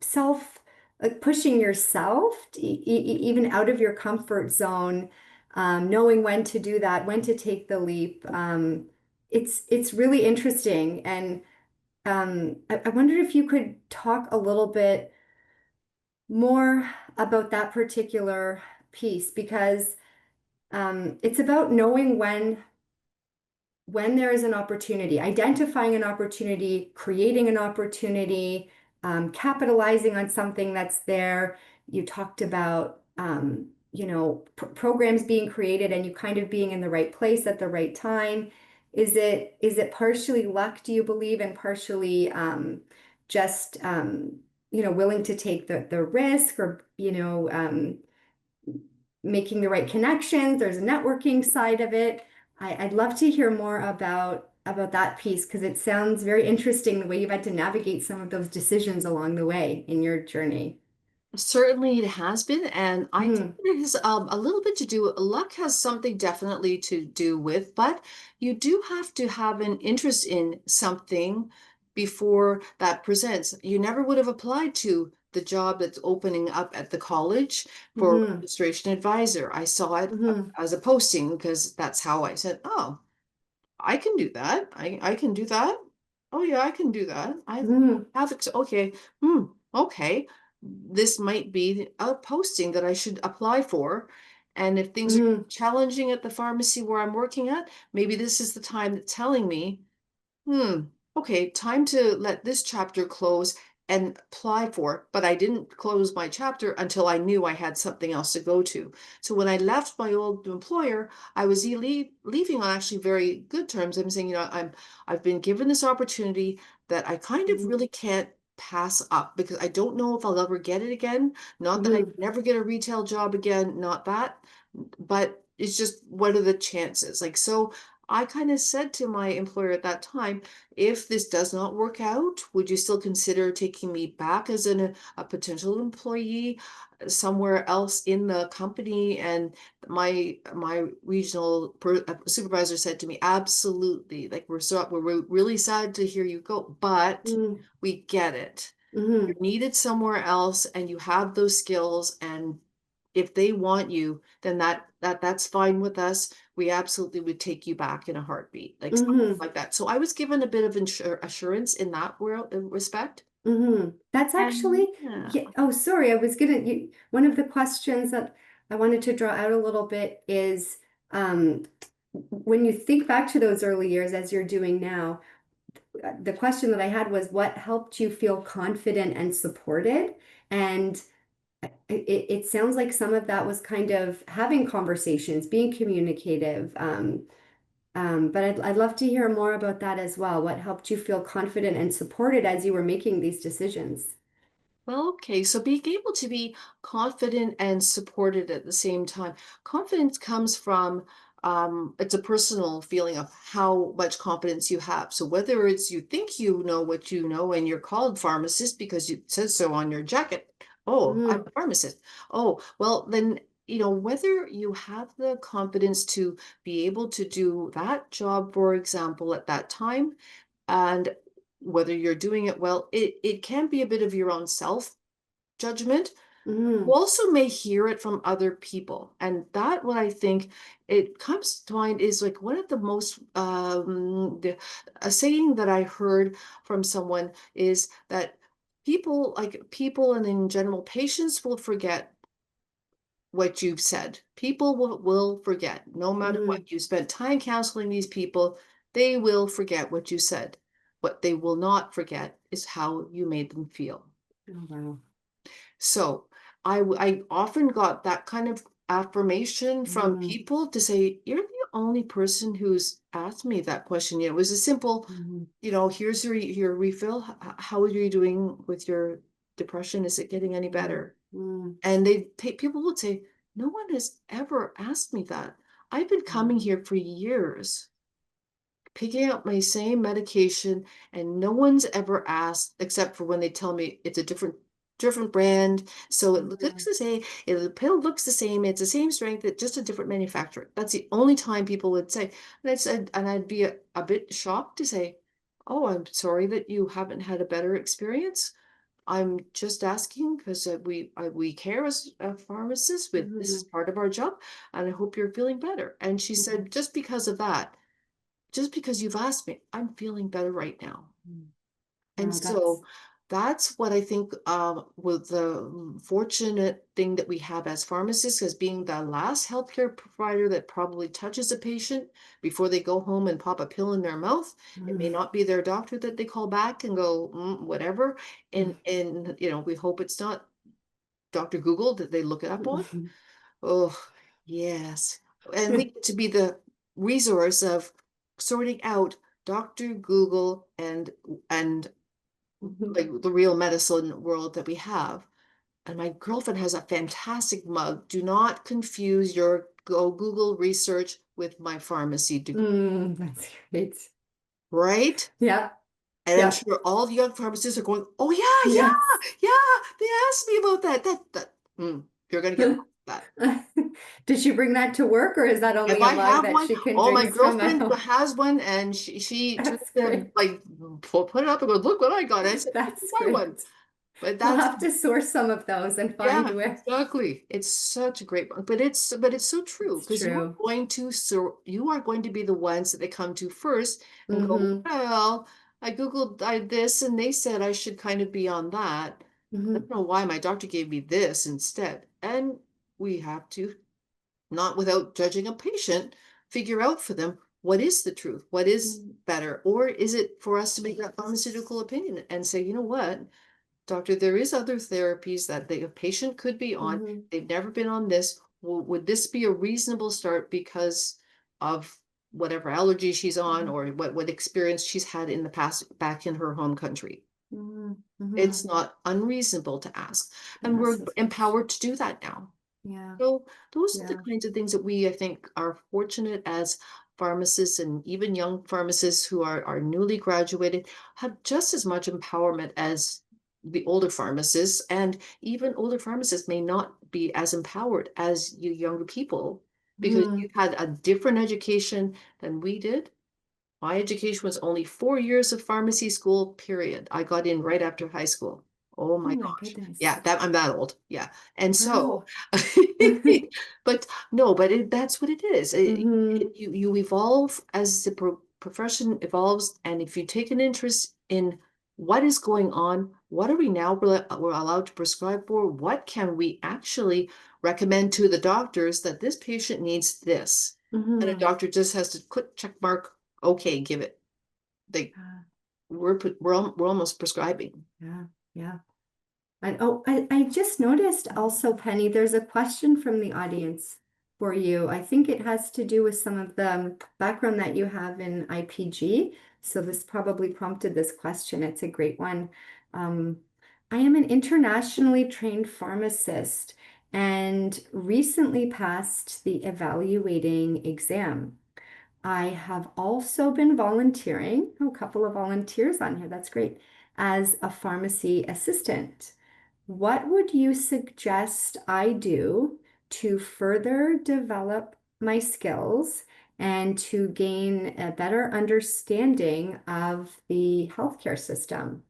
self, like pushing yourself even out of your comfort zone, knowing when to do that, when to take the leap. It's really interesting. And I wondered if you could talk a little bit more about that particular piece, because it's about knowing when there is an opportunity, identifying an opportunity, creating an opportunity, capitalizing on something that's there. You talked about programs being created and you kind of being in the right place at the right time. Is it partially luck, do you believe, and partially just willing to take the risk, or making the right connections? There's a networking side of it. I'd love to hear more about that piece, because it sounds very interesting the way you've had to navigate some of those decisions along the way in your journey. Certainly it has been, and I think Hmm. it has a little bit to do, luck has something definitely to do with, but you do have to have an interest in something before that presents. You never would have applied to the job that's opening up at the college for Hmm. registration advisor. I saw it Hmm. as a posting because that's how I said, oh, I can do that. I can do that. Oh yeah, I can do that. I Hmm. have okay. Okay. This might be a posting that I should apply for. And if things are Hmm. challenging at the pharmacy where I'm working at, maybe this is the time that's telling me, Hmm. Okay, time to let this chapter close and apply for it. But I didn't close my chapter until I knew I had something else to go to. So when I left my old employer, I was leaving on actually very good terms. I'm saying, I've been given this opportunity that I kind of Hmm. really can't pass up because I don't know if I'll ever get it again. Not that I Hmm. never get a retail job again, not that, but it's just what are the chances? Like, so I kind of said to my employer at that time, if this does not work out, would you still consider taking me back as a potential employee somewhere else in the company? And my regional supervisor said to me, absolutely. Like we're really sad to hear you go, but Hmm. we get it. You're Hmm. needed somewhere else and you have those skills, and if they want you, then that's fine with us. We absolutely would take you back in a heartbeat, like something Hmm. like that. So I was given a bit of assurance in that respect. That's And actually, yeah, yeah. Oh, sorry. One of the questions that I wanted to draw out a little bit is, um, when you think back to those early years as you're doing now, the question that I had was, what helped you feel confident and supported? And it sounds like some of that was kind of having conversations, being communicative. But I'd love to hear more about that as well. What helped you feel confident and supported as you were making these decisions? well, okay. So being able to be confident and supported at the same time. Confidence comes from it's a personal feeling of how much confidence you have. So whether it's you think you know what you know and you're called pharmacist because you said so on your jacket. Oh, I'm Hmm. a pharmacist. Oh, well then, whether you have the confidence to be able to do that job, for example, at that time, and whether you're doing it well, it can be a bit of your own self judgment. You Hmm. also may hear it from other people, and that what I think it comes to mind is like one of the most a saying that I heard from someone is that people and in general patients will forget what you've said. People will forget no matter what. Hmm. You spent time counseling these people, they will forget what you said. What they will not forget is how you made them feel. Oh, wow. So I often got that kind of affirmation from Hmm. people to say, you're the only person who's asked me that question. It was a simple, Hmm. here's your refill. How are you doing with your depression? Is it getting any Hmm. better? Hmm. And people would say, no one has ever asked me that. I've been coming Wow. here for years, picking up my same medication, and no one's ever asked except for when they tell me it's a different brand. So it looks Hmm. the same. The pill looks the same. It's the same strength. It's just a different manufacturer. That's the only time people would say. And I said, and I'd be a bit shocked to say, "Oh, I'm sorry that you haven't had a better experience. I'm just asking because we care as a pharmacist. With this is Hmm. part of our job, and I hope you're feeling better." And she Hmm. said, "Just because of that, just because you've asked me, I'm feeling better right now." And Wow, that's so that's what I think with the fortunate thing that we have as pharmacists as being the last healthcare provider that probably touches a patient before they go home and pop a pill in their mouth. It may hmm. not be their doctor that they call back and go, whatever. And we hope it's not Dr. Google that they look it up on. Oh, yes. And we get to be the resource of sorting out Dr. Google and like the real medicine world that we have. And my girlfriend has a fantastic mug. Do not confuse your Google research with my pharmacy degree, That's great. right? Yeah. And I'm Yeah. sure all the young pharmacists are going, oh yeah, Yes. yeah. They asked me about that. You're gonna get that. Does she bring that to work, or is that If only a I mug have that one, she can oh, my drink from at girlfriend home? has one, and she just That's great. like put it up and goes, look what I got. I said, you can That's buy one. great. But We'll that's have to source some of those and find yeah, where. exactly. It's such a great book, but it's so true, It's because true. you are going to be the ones that they come to first and go, Mm-hmm. well, I Googled this and they said I should kind of be on that. I Mm-hmm. don't know why my doctor gave me this instead. And we have to, not without judging a patient, figure out for them what is the truth, what is better, or is it for us to make that pharmaceutical opinion and say, you know what? Doctor, there is other therapies that the patient could be on. Mm-hmm. They've never been on this. Would this be a reasonable start because of whatever allergy she's on Mm-hmm. or what experience she's had in the past back in her home country? Mm-hmm. Mm-hmm. It's not unreasonable to ask. And Yes, we're of course. empowered to do that now. Yeah. So those are the Yeah. kinds of things that we, I think, are fortunate as pharmacists and even young pharmacists who are newly graduated have just as much empowerment as the older pharmacists, and even older pharmacists may not be as empowered as you younger people because Mm-hmm. you've had a different education than we did. My education was only 4 years of pharmacy school, period. I got in right after high school. Oh Oh my my gosh. goodness. Yeah, that I'm that old. Yeah. And so, Wow. but no, but that's what it is. Mm-hmm. You evolve as the profession evolves, and if you take an interest in what is going on, what are we now we're allowed to prescribe for? What can we actually recommend to the doctors that this patient needs this? And a Mm-hmm. doctor just has to click check mark, okay, give it. They Yeah. we're almost prescribing. Yeah. Yeah. And oh, I just noticed also, Penny, there's a question from the audience for you. I think it has to do with some of the background that you have in IPG. So this probably prompted this question. It's a great one. Um, I am an internationally trained pharmacist and recently passed the evaluating exam. I have also been volunteering, oh, a couple of volunteers on here, that's great, as a pharmacy assistant. What would you suggest I do to further develop my skills and to gain a better understanding of the healthcare system?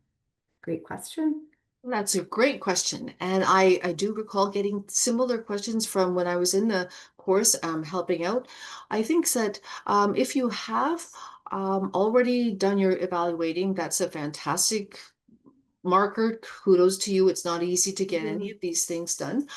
Great question. That's a great question. And I do recall getting similar questions from when I was in the course helping out. I think that if you have already done your evaluating, that's a fantastic marker. Kudos to you. It's not easy to get any Mhm. of these things done.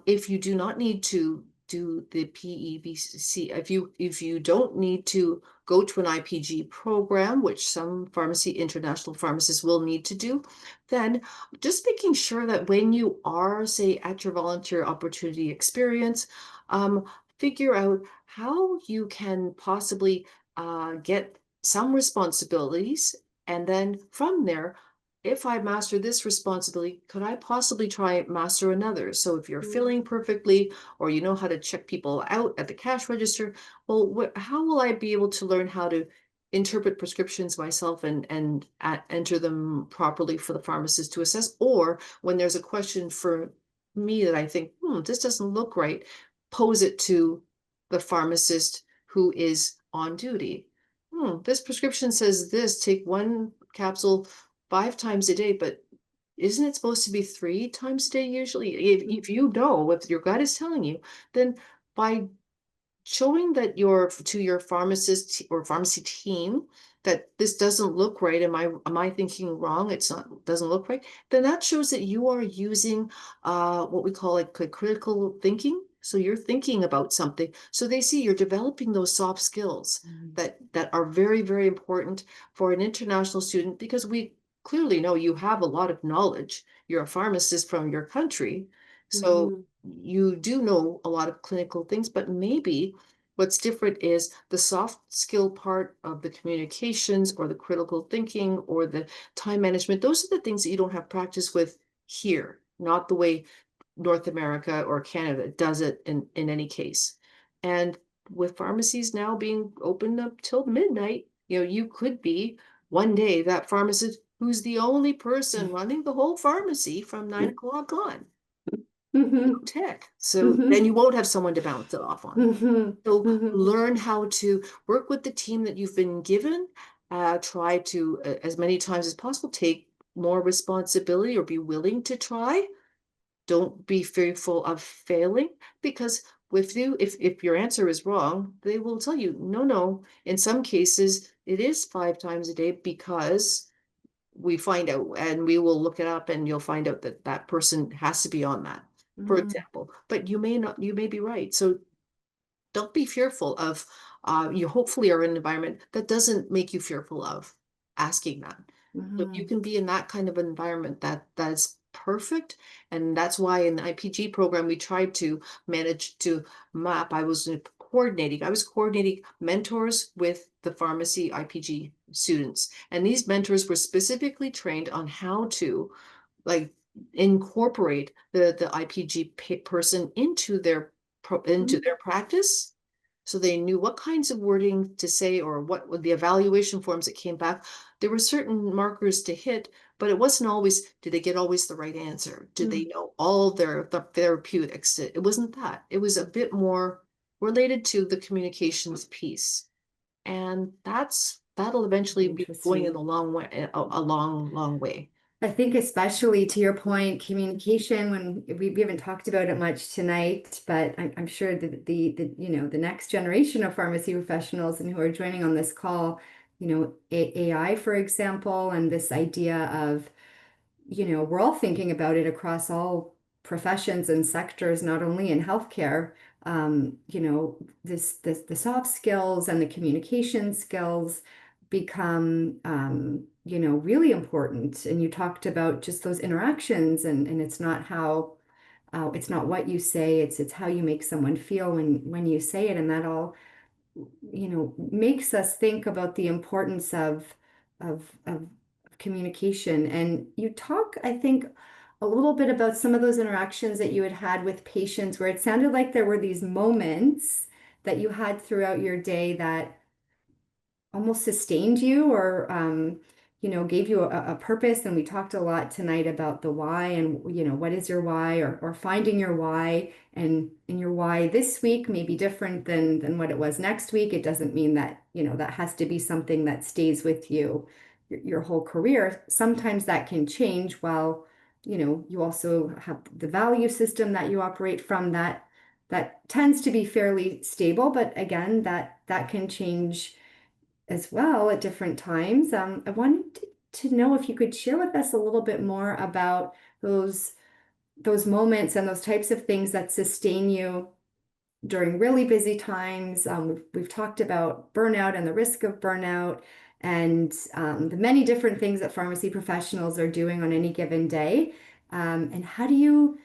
If you do not need to do the PEBC, if you don't need to go to an IPG program, which some pharmacy international pharmacists will need to do, then just making sure that when you are, say, at your volunteer opportunity experience, um, figure out how you can possibly get some responsibilities, and then from there, if I master this responsibility, could I possibly try master another? So if you're Mm, filling perfectly, or you know how to check people out at the cash register, well, how will I be able to learn how to interpret prescriptions myself and enter them properly for the pharmacist to assess? Or when there's a question for me that I think, this doesn't look right, pose it to the pharmacist who is on duty. This prescription says this, take one capsule 5 times a day, but isn't it supposed to be 3 times a day usually? If you know, if your gut is telling you, then by showing that your pharmacist or pharmacy team that this doesn't look right, am I thinking wrong, it's not, doesn't look right, then that shows that you are using what we call like critical thinking. So you're thinking about something, so they see you're developing those soft skills mm, that are very, very important for an international student, because we clearly know you have a lot of knowledge. You're a pharmacist from your country, so mhm, you do know a lot of clinical things, but maybe What's different is the soft skill part of the communications or the critical thinking or the time management. Those are the things that you don't have practice with here, not the way North America or Canada does it in any case. And with pharmacies now being open up till midnight, you could be one day that pharmacist who's the only person running the whole pharmacy from 9 o'clock on. Mhm. Tech. So then Mhm. you won't have someone to bounce it off on. Mhm. So Mhm. learn how to work with the team that you've been given. Try to, as many times as possible, take more responsibility or be willing to try. Don't be fearful of failing, because with you, if your answer is wrong, they will tell you, no. In some cases, it is 5 times a day, because we find out, and we will look it up, and you'll find out that that person has to be on that, for Mhm. example. But you may not, you may be right. So don't be fearful of, you hopefully are in an environment that doesn't make you fearful of asking that. So if you Mhm. can be in that kind of environment, that's perfect. And that's why in the IPG program, we tried to manage to map. I was coordinating mentors with the pharmacy IPG students. And these mentors were specifically trained on how to, like, incorporate the IPG person into their practice, so they knew what kinds of wording to say, or what were the evaluation forms that came back. There were certain markers to hit, but it wasn't always, did they get always the right answer? Did they know all the therapeutics? It wasn't that. It was a bit more related to the communications piece. And that'll eventually be going in Interesting. a long way, a long, long way. I think especially to your point, communication, when we haven't talked about it much tonight, but I'm sure that the next generation of pharmacy professionals and who are joining on this call, AI, for example, and this idea of, we're all thinking about it across all professions and sectors, not only in healthcare. The soft skills and the communication skills become, really important. And you talked about just those interactions, and it's not what you say, it's how you make someone feel when you say it, and that all makes us think about the importance of communication. And you talk, I think, a little bit about some of those interactions that you had had with patients, where it sounded like there were these moments that you had throughout your day that almost sustained you, or gave you a purpose. And we talked a lot tonight about the why, and what is your why, or finding your why. And your why this week may be different than what it was next week. It doesn't mean that that has to be something that stays with you your whole career. Sometimes that can change, while you also have the value system that you operate from, that tends to be fairly stable. But again, that can change as well at different times. I wanted to know if you could share with us a little bit more about those moments and those types of things that sustain you during really busy times. We've talked about burnout and the risk of burnout, and the many different things that pharmacy professionals are doing on any given day. And how do you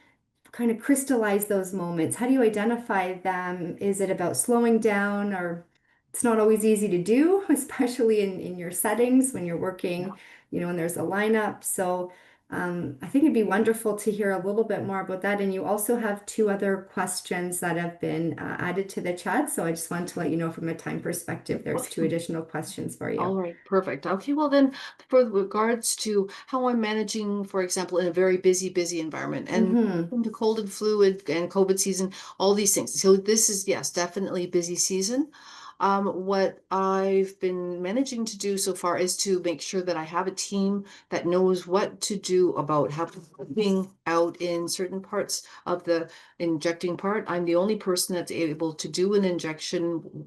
kind of crystallize those moments? How do you identify them? Is it about slowing down, or it's not always easy to do, especially in your settings when you're working, and there's a lineup. So I think it'd be wonderful to hear a little bit more about that. And you also have two other questions that have been added to the chat. So I just wanted to let you know, from a time perspective, there's two Okay. additional questions for you. All right, perfect. Okay, well then, for regards to how I'm managing, for example, in a very busy environment, and Mm-hmm. the cold and flu and COVID season, all these things. So this is, yes, definitely busy season. What I've been managing to do so far is to make sure that I have a team that knows what to do about helping out in certain parts of the injecting part. I'm the only person that's able to do an injection,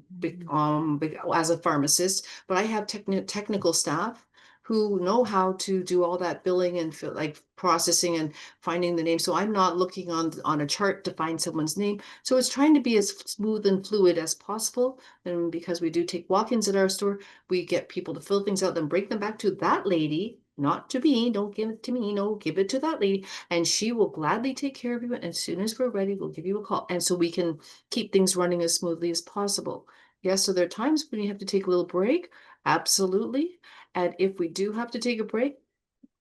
as a pharmacist, but I have technical staff who know how to do all that billing and like processing and finding the name. So I'm not looking on a chart to find someone's name. So it's trying to be as smooth and fluid as possible. And because we do take walk-ins at our store, we get people to fill things out, then bring them back to that lady not to me, don't give it to me, no, give it to that lady, and she will gladly take care of you. And as soon as we're ready, we'll give you a call. And so we can keep things running as smoothly as possible. Yes, so there are times when you have to take a little break. Absolutely. And if we do have to take a break,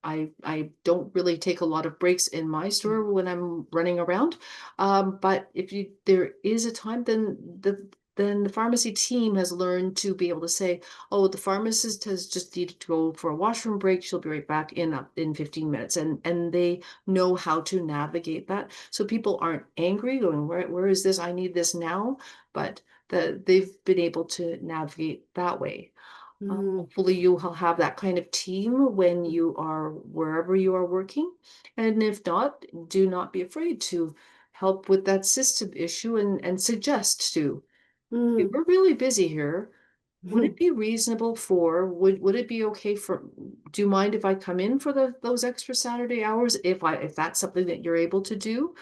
I don't really take a lot of breaks in my store when I'm running around. But if there is a time, then the pharmacy team has learned to be able to say, oh, the pharmacist has just needed to go for a washroom break. She'll be right back in 15 minutes. And they know how to navigate that. So people aren't angry going, where is this? I need this now. But they've been able to navigate that way. Hopefully you will have that kind of team when you are wherever you are working. And if not, do not be afraid to help with that system issue and suggest to, "Hey, we're really busy here. Would it be reasonable would it be okay do you mind if I come in for those extra Saturday hours if that's something that you're able to do?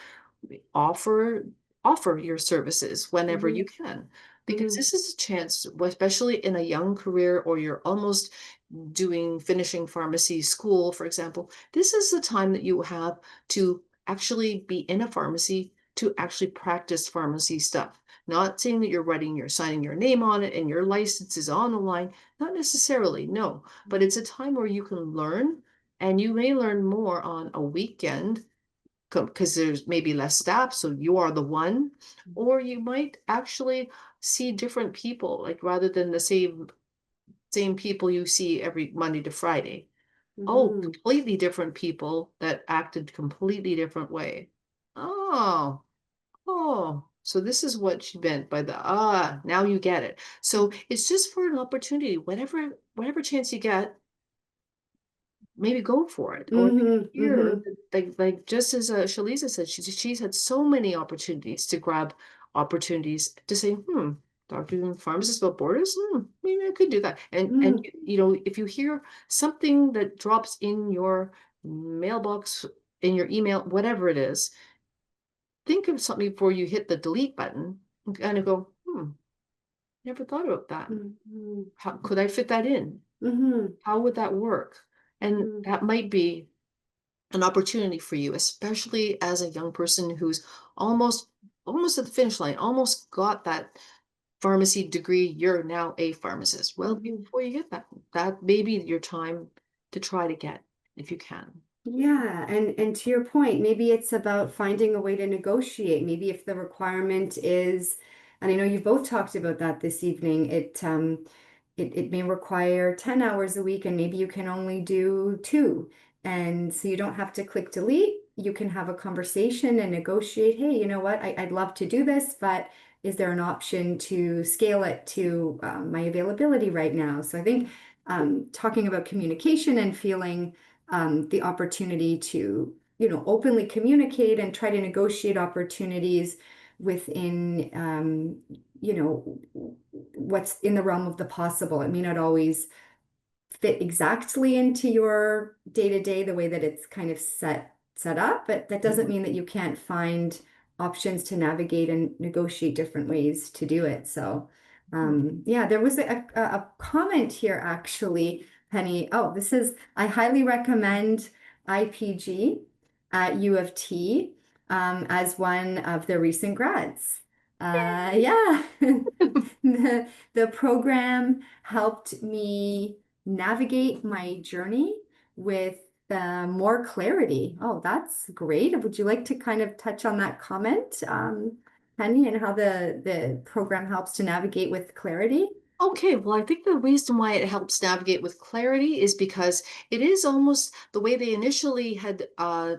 offer offer your services whenever you can, because this is a chance, especially in a young career, or you're almost finishing pharmacy school, for example. This is the time that you have to actually be in a pharmacy, to actually practice pharmacy stuff. Not saying that you're signing your name on it and your license is on the line, not necessarily, no, but it's a time where you can learn, and you may learn more on a weekend because there's maybe less staff, so you are the one, or you might actually see different people, like rather than the same people you see every Monday to Friday. Oh, completely different people that acted completely different way. Oh, so this is what she meant by now you get it. So it's just for an opportunity, whatever chance you get, maybe go for it. Or here, like just as Shaliza said, she's had so many opportunities to grab opportunities to say, talking to pharmacists about borders, maybe I could do that. And if you hear something that drops in your mailbox, in your email, whatever it is, think of something before you hit the delete button and kind of go, never thought about that. How could I fit that in? How would that work? And that might be an opportunity for you, especially as a young person who's almost at the finish line, almost got that pharmacy degree. You're now a pharmacist. Well, before you get that may be your time to try to get, if you can. Yeah, and to your point, maybe it's about finding a way to negotiate. Maybe if the requirement is, and I know you've both talked about that this evening, it may require 10 hours a week and maybe you can only do 2. And so you don't have to click delete. You can have a conversation and negotiate, hey, you know what, I'd love to do this, but is there an option to scale it to my availability right now? So I think talking about communication and feeling the opportunity to, openly communicate and try to negotiate opportunities within, what's in the realm of the possible. It may not always fit exactly into your day-to-day, the way that it's kind of set up, but that doesn't mean that you can't find options to navigate and negotiate different ways to do it. So yeah, there was a comment here actually, Penny. Oh, I highly recommend IPG at U of T as one of the recent grads. Yeah, the program helped me navigate my journey with more clarity. Oh, that's great. Would you like to kind of touch on that comment, Penny, and how the program helps to navigate with clarity? Okay, well, I think the reason why it helps navigate with clarity is because it is almost the way they initially had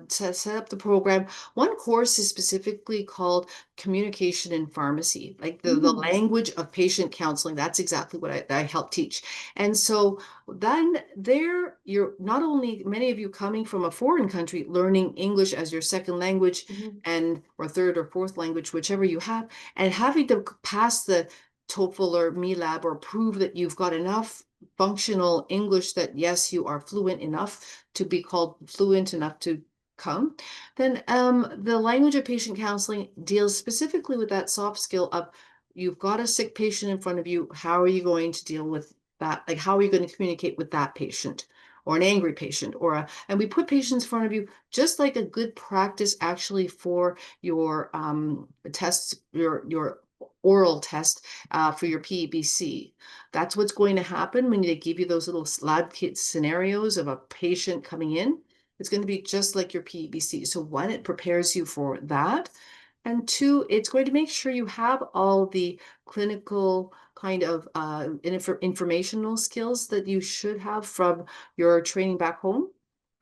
set up the program. One course is specifically called Communication in Pharmacy, like the language of patient counseling. That's exactly what I help teach. And so then you're not only, many of you coming from a foreign country, learning English as your second language and or third or fourth language, whichever you have, and having to pass the TOEFL or MeLab or prove that you've got enough functional English that yes, you are fluent enough to be called fluent enough to come, then the language of patient counseling deals specifically with that soft skill of, you've got a sick patient in front of you. How are you going to deal with that? Like, how are you going to communicate with that patient? or an angry patient, and we put patients in front of you just like a good practice actually for your tests, your oral test for your PEBC. That's what's going to happen when they give you those little lab kit scenarios of a patient coming in. It's going to be just like your PEBC. So one, it prepares you for that. And two, it's going to make sure you have all the clinical kind of informational skills that you should have from your training back home.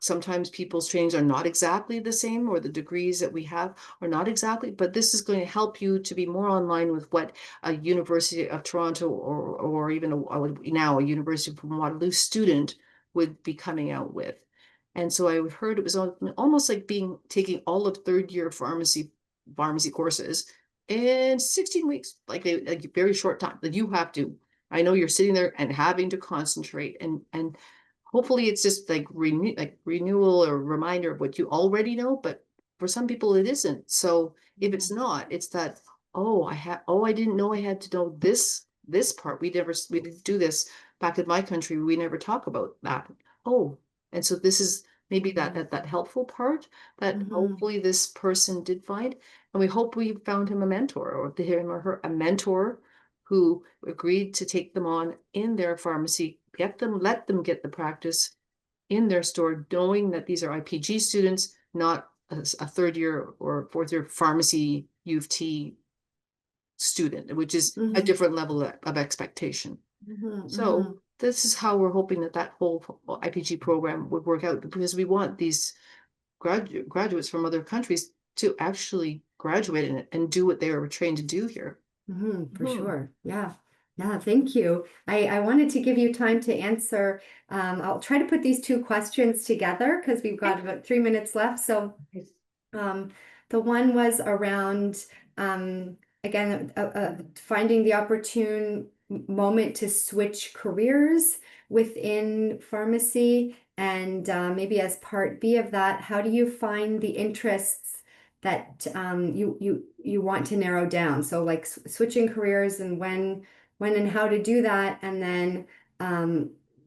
Sometimes people's trainings are not exactly the same, or the degrees that we have are not exactly, but this is going to help you to be more online with what a University of Toronto or even now a University of Waterloo student would be coming out with. And so I heard it was almost like taking all of third year pharmacy courses in 16 weeks, like a very short time. Like you have to, I know you're sitting there and having to concentrate, and hopefully it's just like renewal or reminder of what you already know, but for some people it isn't. So if it's not, it's that, I didn't know I had to know this part. We didn't do this back in my country. We never talk about that. Oh, and so this is maybe that helpful part that hopefully this person did find. And we hope we found him a mentor, or him or her a mentor who agreed to take them on in their pharmacy, let them get the practice in their store, knowing that these are IPG students, not a third year or fourth year pharmacy U of T student, which is a different level of expectation. So this is how we're hoping that whole IPG program would work out, because we want these graduates from other countries to actually graduate and do what they were trained to do here. For sure. Yeah. Yeah, thank you. I wanted to give you time to answer. I'll try to put these two questions together because we've got about 3 minutes left. So the one was around, again, finding the opportune moment to switch careers within pharmacy. And maybe as part B of that, how do you find the interests that you want to narrow down? So like switching careers, and when and how to do that. And then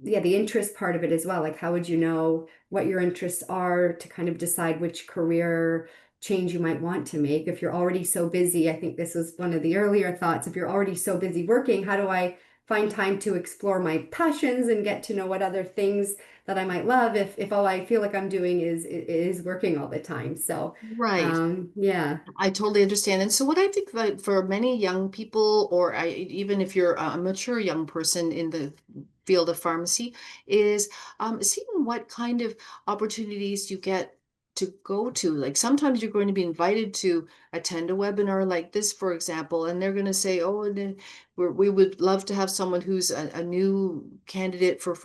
yeah, the interest part of it as well. Like how would you know what your interests are to kind of decide which career change you might want to make if you're already so busy? I think this was one of the earlier thoughts. If you're already so busy working, how do I find time to explore my passions and get to know what other things that I might love if all I feel like I'm doing is working all the time? So Right. yeah. I totally understand. And so what I think that for many young people, or even if you're a mature young person in the field of pharmacy, is seeing what kind of opportunities you get to go to. Like sometimes you're going to be invited to attend a webinar like this, for example, and they're going to say, oh, and then we would love to have someone who's a new candidate for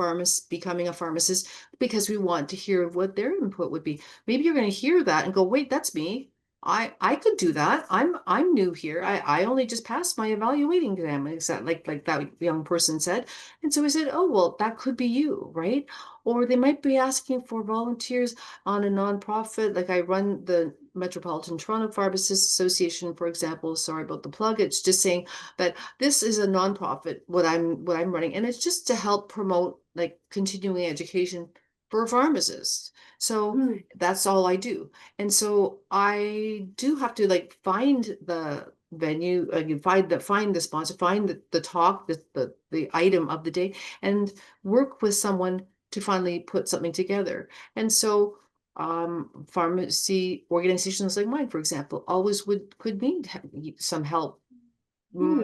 becoming a pharmacist, because we want to hear what their input would be. Maybe you're going to hear that and go, wait, that's me. I could do that. I'm new here. I only just passed my evaluating exam, like that young person said. And so I said, oh, well, that could be you, right? Or they might be asking for volunteers on a nonprofit. Like I run the Metropolitan Toronto Pharmacists Association, for example. Sorry about the plug. It's just saying that this is a nonprofit, what I'm running, and it's just to help promote like continuing education for pharmacists. So that's all I do. And so I do have to like find the venue, find the sponsor, find the talk, the item of the day, and work with someone to finally put something together. And so pharmacy organizations like mine, for example, always could need some help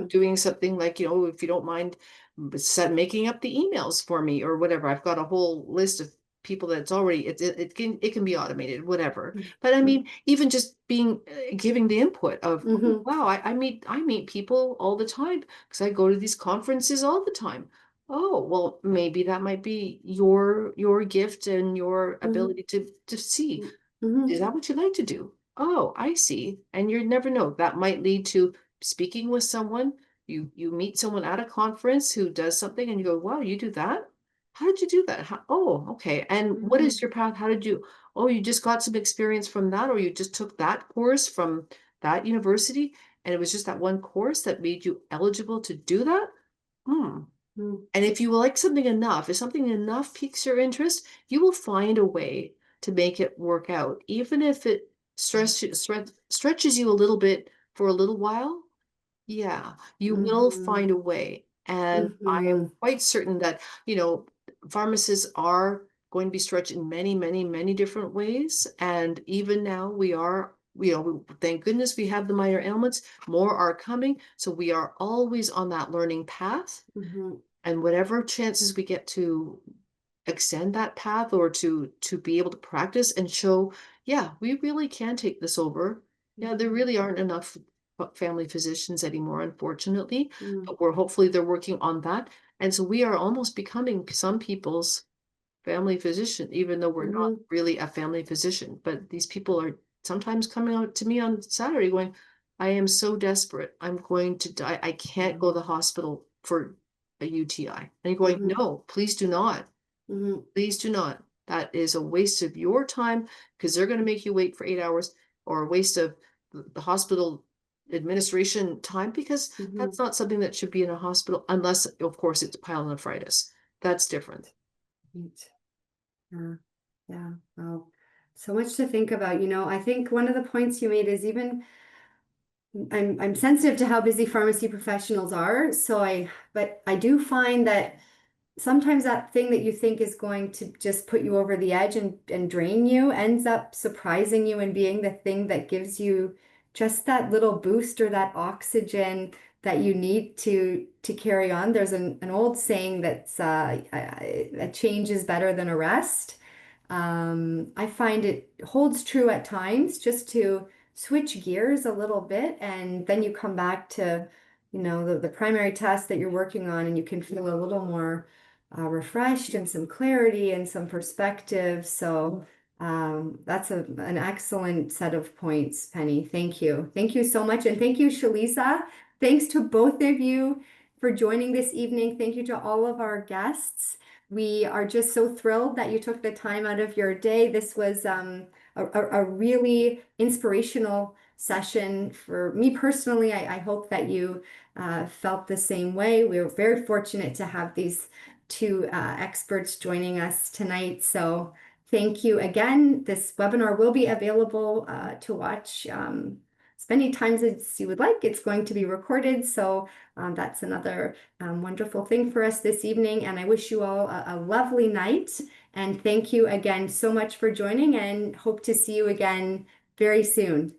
doing something like, if you don't mind making up the emails for me or whatever. I've got a whole list of people that's already, it can be automated, whatever. But I mean, even just giving the input of, oh, wow, I meet people all the time because I go to these conferences all the time. Oh, well, maybe that might be your gift and your ability to see. Is that what you like to do? Oh, I see. And you never know. That might lead to speaking with someone. You meet someone at a conference who does something and you go, wow, you do that? How did you do that? Oh, okay. And what is your path? Oh, you just got some experience from that, or you just took that course from that university, and it was just that one course that made you eligible to do that? And if you like something enough, if something enough piques your interest, you will find a way to make it work out, even if it stretches you a little bit for a little while. Yeah, you will find a way. And I am quite certain that, pharmacists are going to be stretched in many, many, many different ways. And even now thank goodness we have the minor ailments, more are coming. So we are always on that learning path. And whatever chances we get to extend that path or to be able to practice and show, yeah, we really can take this over. Yeah, there really aren't enough family physicians anymore, unfortunately, but hopefully they're working on that. And so we are almost becoming some people's family physician, even though we're not really a family physician. But these people are sometimes coming out to me on Saturday going, I am so desperate. I'm going to die. I can't go to the hospital for a UTI. And you're going, no, please do not. Please do not. That is a waste of your time because they're going to make you wait for 8 hours, or a waste of the hospital administration time, because that's not something that should be in a hospital unless, of course, it's pyelonephritis. That's different. Yeah, yeah. Well, so much to think about. I think one of the points you made is even I'm sensitive to how busy pharmacy professionals are. But I do find that sometimes that thing that you think is going to just put you over the edge and drain you ends up surprising you and being the thing that gives you just that little boost or that oxygen that you need to carry on. There's an old saying that's a change is better than a rest. I find it holds true at times just to switch gears a little bit, and then you come back to, the primary task that you're working on, and you can feel a little more refreshed and some clarity and some perspective. So that's an excellent set of points, Penny. Thank you. Thank you so much. And thank you, Shalisa. Thanks to both of you for joining this evening. Thank you to all of our guests. We are just so thrilled that you took the time out of your day. This was a really inspirational session for me personally. I hope that you felt the same way. We were very fortunate to have these two experts joining us tonight. So thank you again. This webinar will be available to watch as many times as you would like. It's going to be recorded. So that's another wonderful thing for us this evening. And I wish you all a lovely night. And thank you again so much for joining, and hope to see you again very soon.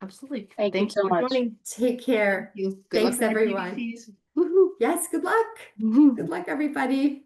Absolutely. Thank you so for much. joining. Take care. Good Thanks, luck on your everyone. PVCs. Woohoo. Yes, good luck. Good luck, everybody.